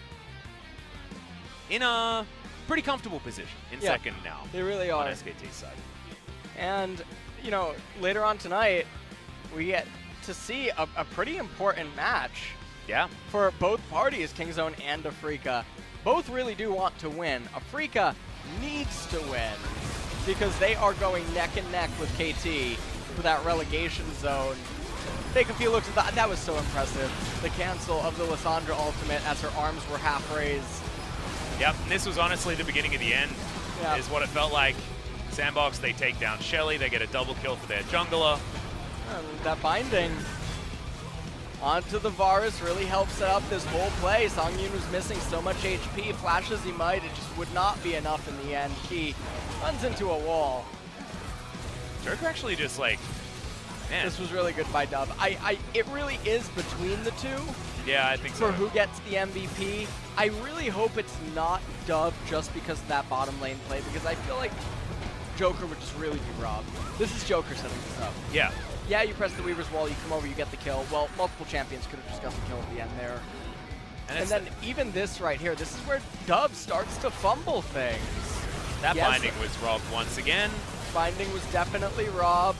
in a pretty comfortable position in second now. They really are. On SKT's side. And, you know, later on tonight, we get to see a pretty important match. Yeah. For both parties, Kingzone and FLICKR. Both really do want to win. FLICKR needs to win because they are going neck and neck with KT for that relegation zone. Take a few looks at that. That was so impressive. The cancel of the Lissandra ultimate as her arms were half raised. Yep, and this was honestly the beginning of the end, is what it felt like. Sandbox, they take down Shelly. They get a double kill for their jungler. That binding onto the Varus really helped set up this whole play. Sangyoon was missing so much HP. Flash as he might, it just would not be enough in the end. Key runs into a wall. Joker actually just like, man. This was really good by Dove. It really is between the two. Yeah, I think so. For who gets the MVP. I really hope it's not Dove just because of that bottom lane play, because I feel like Joker would just really be robbed. This is Joker setting this up. Yeah. Yeah, you press the Weaver's Wall, you come over, you get the kill. Well, multiple champions could have just got the kill at the end there. And then even this right here, this is where Dove starts to fumble things. That binding was robbed once again. Binding was definitely robbed.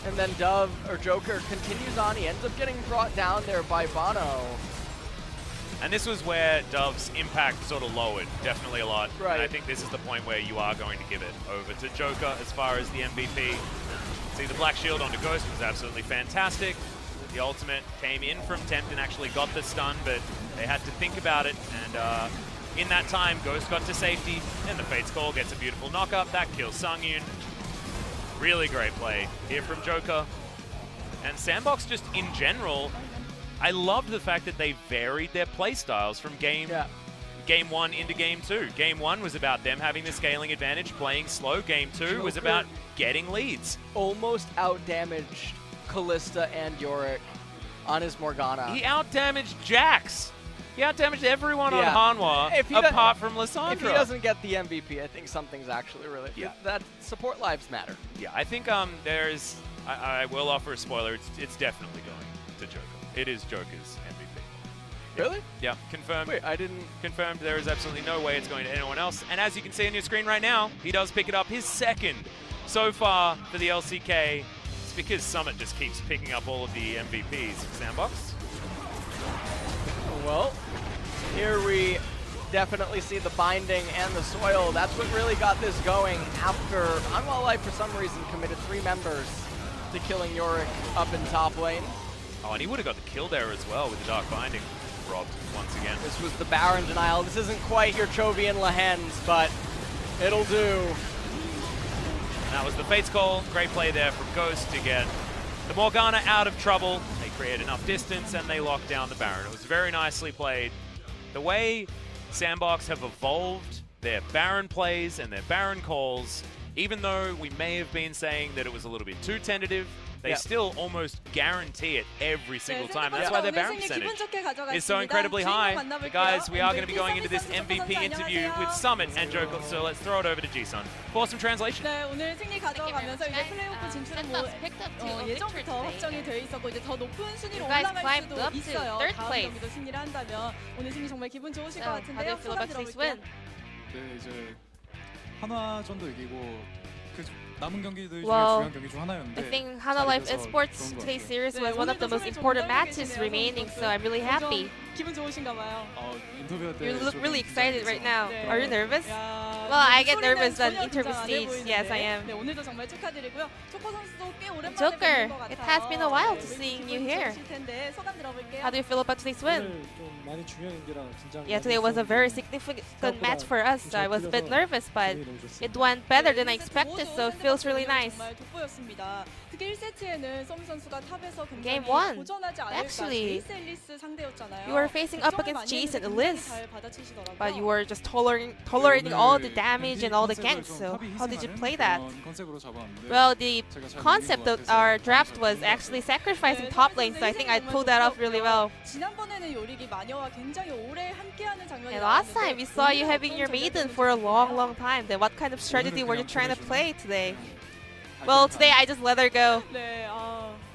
And then Joker continues on. He ends up getting brought down there by bonO. And this was where Dove's impact sort of lowered, definitely a lot. Right. And I think this is the point where you are going to give it over to Joker as far as the MVP. See, the Black Shield onto Ghost was absolutely fantastic. The ultimate came in from Tempt and actually got the stun, but they had to think about it. And in that time, Ghost got to safety, and the Fate's Call gets a beautiful knock-up. That kills Sangyoon. Really great play here from Joker. And Sandbox just in general, I loved the fact that they varied their playstyles from game 1 into game 2. Game 1 was about them having the scaling advantage, playing slow. Game 2 was about getting leads. Almost out-damaged Kalista and Yorick on his Morgana. He out-damaged Jax. He out-damaged everyone on Hanwha, apart from Lissandra. If he doesn't get the MVP, I think something's actually really... That support lives matter. Yeah, I think there's... I will offer a spoiler. It's definitely going to Joker. It is Joker's MVP. Really? Yeah, confirmed. Wait, I didn't... Confirmed. There is absolutely no way it's going to anyone else. And as you can see on your screen right now, he does pick it up, his second so far for the LCK. It's because Summit just keeps picking up all of the MVPs. Sandbox? Well, here we definitely see the binding and the soil. That's what really got this going after Hanwha Life for some reason committed 3 members to killing Yorick up in top lane. Oh, and he would have got the kill there as well with the Dark Binding. Robbed once again. This was the Baron denial. This isn't quite your Chovian Lahens, but it'll do. That was the Fates call. Great play there from Ghost to get the Morgana out of trouble. They create enough distance and they lock down the Baron. It was very nicely played. The way Sandbox have evolved their Baron plays and their Baron calls, even though we may have been saying that it was a little bit too tentative, they still almost guarantee it every single time. That's why their Baron percentage is so incredibly high. But guys, we are going to be going into this MVP interview with Summit and Joker, so let's throw it over to G-Sun for some translation. 네, 오늘 승리 가져가면서 이제 플레이오프 진출은 뭐 예전부터 확정이 되어 있었고 이제 더 높은 순위로 올라갈 수도 있어요. 다음 경기도 승리를 한다면 오늘 승리 정말 기분 좋으실 것 같은데요. 소감 들어볼게요. 네, 이제 한화전도 이기고 그 남은 경기들 중에 Well, 중요한 경기 중 하나였는데 I think Hanwha Life Esports today's series was one of the most important matches remaining, so I'm really happy. 기분 좋으신가 봐요. 인터뷰 때 You look really excited right now. 네. Are you nervous? 야, Well, I get 소리는 nervous on 전혀 interview 긴장 안 stage. 해보이는데. Yes, I am. 네, 오늘도 정말 축하드리고요. 조커 선수도 꽤 오랜만에 Joker, 뵙는 것 it 같아요. has been a while to 네, seeing 기분 you here. 좋으실 텐데 소감 들어볼게요. How do you feel about today's win? 좀 많이 중요한 경기라 긴장. Yeah, today was a very significant match for us, so I was a bit nervous, but it went better than I expected, so it feels really nice. 정말 돋보였습니다. 특히 1세트에는 썸 선수가 탑에서 굉장히 Game one. 도전하지 않을까. Actually, 제이스 앨리스 상대였잖아요. You were facing up 걱정을 against 많이 Jace and 했는데 Elise, 잘 받아치시더라고요. but you were just tolerating all the damage and all the ganks, so how did you play that? 컨셉으로 잡았는데 Well, the concept of our draft was actually sacrificing top lane, so I think I pulled that off really well. 지난번에는 요릭이 마녀와 굉장히 오래 함께하는 장면이 And last 나왔는데 time we saw you 오늘은 having 어떤 your 전략을 maiden for a long time. Then what kind of strategy were you trying to play today? Well, today I just let her go. 네,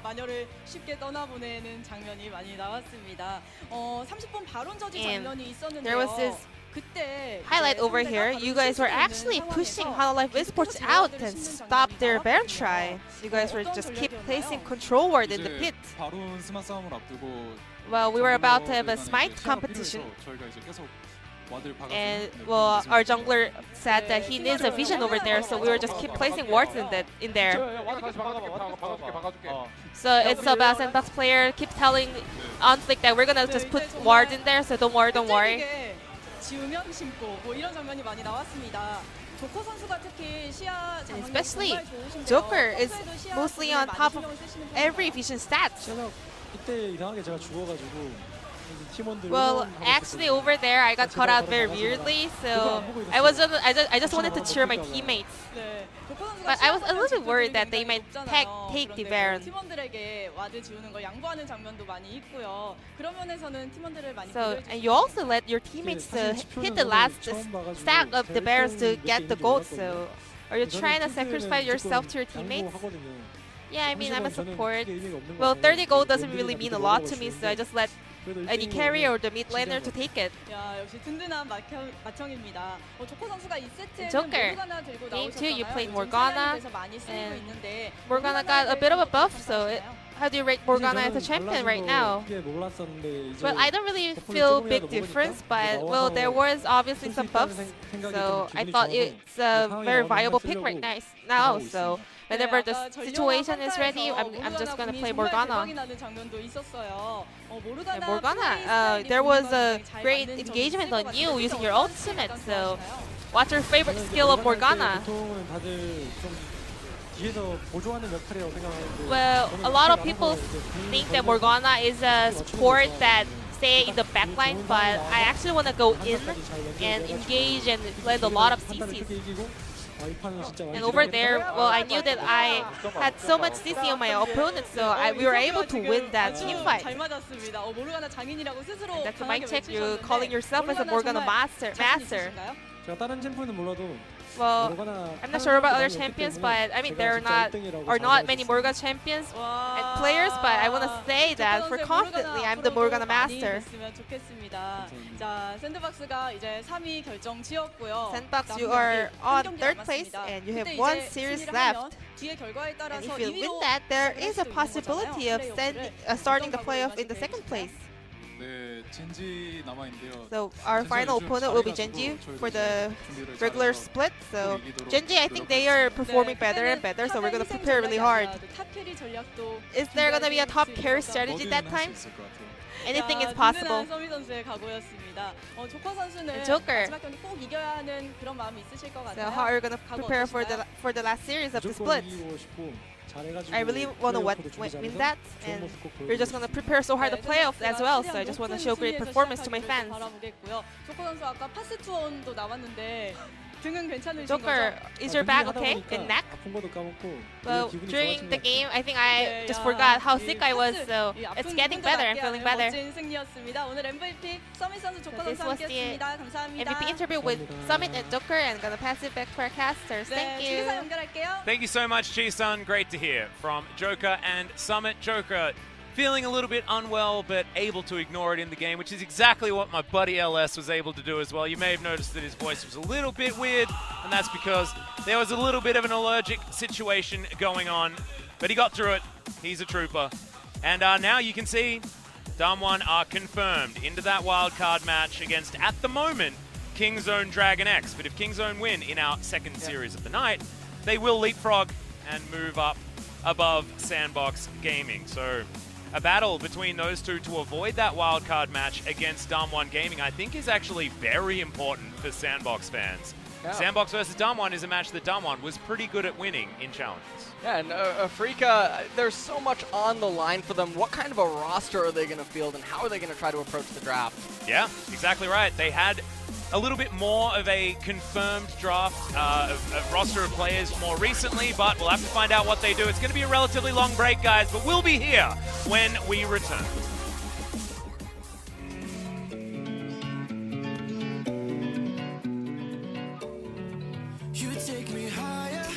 마녀를 쉽게 떠나보내는 장면이 많이 나왔습니다. 30분 바론 저지 And 장면이 있었는데요. there was this 그때 highlight over here. You guys were actually pushing Hanwha Life Esports out and stopped their Baron try. You guys were just keep placing control ward in the pit. 바론 스마 싸움을 앞두고 Well, we were about to have a smite competition. 저희가 이제 계속 와드를 박아서 And well, our jungler said that he needs a vision over there, so we were just keep placing wards in there. So it's about Sandbox player keep telling OnFleek that we're gonna just put wards in there, so don't worry. 지우면 심고 뭐 이런 장면이 많이 나왔습니다. 조커 선수가 특히 시야 장면이 Especially 정말 좋으신데요. Joker is 평소에도 시야 mostly 장면을 on 많이 top of 신경을 쓰시는 every 편인가요? vision stat. 이때 이상하게 제가 죽어가지고 팀원들. Well, actually over there I got caught out very weirdly, so I just wanted to cheer my teammates. 네, 조커 선수가 But I was a little bit 시야 worried that they 굉장히 might 높잖아요. take the 그런데 Baron. 팀원들에게 와드 지우는 걸 양보하는 장면도 많이 있고요. 그런 면에서는 팀원들을 많이 So 배려해 and you also let your teammates hit the last stack of the Barons to get the gold. So are you trying to sacrifice yourself to your teammates? Yeah, I mean I'm a support. Well, 30 gold doesn't really mean a lot to me, so I just let any carry or the mid laner to take it. 야, 역시 든든한 마청입니다. 조커 선수가 2세트에 Joker. 모르가나 들고 Game 2, 나오셨잖아요. you played 요즘 Morgana, 시간이 돼서 많이 쓰이고 and 있는데 Morgana got a bit of a buff, so how do you rate Morgana as a champion right now? Well, I don't really feel big difference, but well, there was obviously some buffs, so I thought it's a very viable pick right now. So whenever the situation is ready, I'm just gonna play Morgana. And Morgana, there was a great engagement on you using your ultimate. So, what's your favorite skill of Morgana? Well, a lot of people think that Morgana is a support that stay in the backline, but I actually want to go in and engage and land a lot of CCs. And over there, well, I knew that I had so much CC on my opponent, so we were able to win that team fight. 잘 맞았습니다. 모르가나 장인이라고 스스로 That's a mic check. You're 외치셨는데 calling yourself as a Morgana master. 제가 다른 챔프는 몰라도 Well, I'm not sure about other champions, but I mean there are not many Morgana champions and players, but I want to say that for confidently, I'm the Morgana master. Sandbox, you are on 3rd place and you have 1 series left. And if you win that, there is a possibility of starting the playoff in the 2nd place. 네, 젠지 남아 있는데요. So our final opponent will be Genji for the regular split. So Genji, I think they are performing better and better. So we're gonna prepare really hard. Is there gonna be a top carry strategy that time? Anything is possible. Joker. So how are you gonna prepare for the last series of the split? I really want to win that, and we're just going to prepare so hard the playoffs as well, so I just want to show great performance to my fans. Joker, is your back okay? And neck? Well, during the game, I think I just forgot how sick I was, so it's getting better. I'm feeling better. So this was the MVP interview with Summit and Joker, and I'm gonna pass it back to our casters. Thank you. Thank you so much, Ji-sun. Great to hear from Joker and Summit. Joker feeling a little bit unwell, but able to ignore it in the game, which is exactly what my buddy LS was able to do as well. You may have noticed that his voice was a little bit weird, and that's because there was a little bit of an allergic situation going on, but he got through it. He's a trooper. And now you can see Damwon are confirmed into that wildcard match against, at the moment, Kingzone Dragon X. But if Kingzone win in our 2nd series of the night, they will leapfrog and move up above Sandbox Gaming. So a battle between those two to avoid that wildcard match against Damwon Gaming, I think, is actually very important for Sandbox fans. Yeah. Sandbox versus Damwon is a match that Damwon was pretty good at winning in challenges. Yeah, and FLICKR, there's so much on the line for them. What kind of a roster are they going to field, and how are they going to try to approach the draft? Yeah, exactly right. They had a little bit more of a confirmed draft, a roster of players more recently, but we'll have to find out what they do. It's going to be a relatively long break, guys, but we'll be here when we return. You take me higher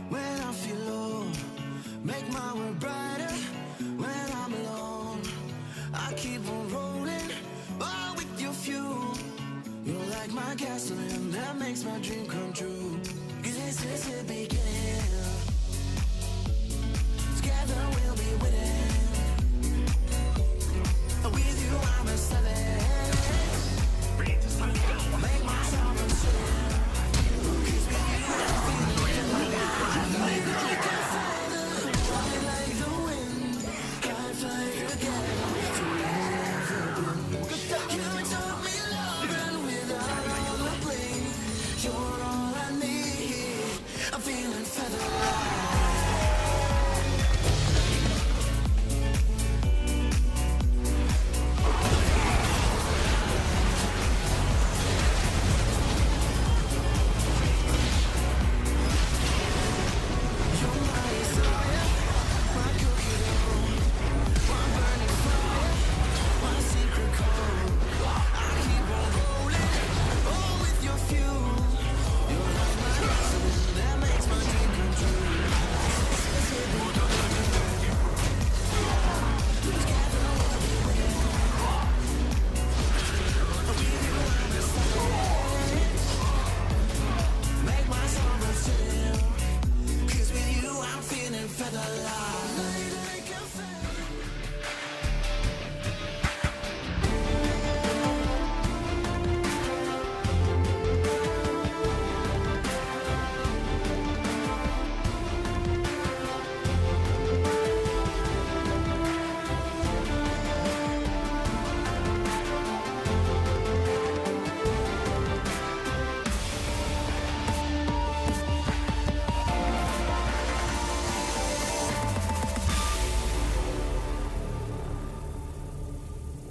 when I feel low, make my world brighter when I'm alone. I keep on rolling, all with your fuel. You're like my gasoline that makes my dream come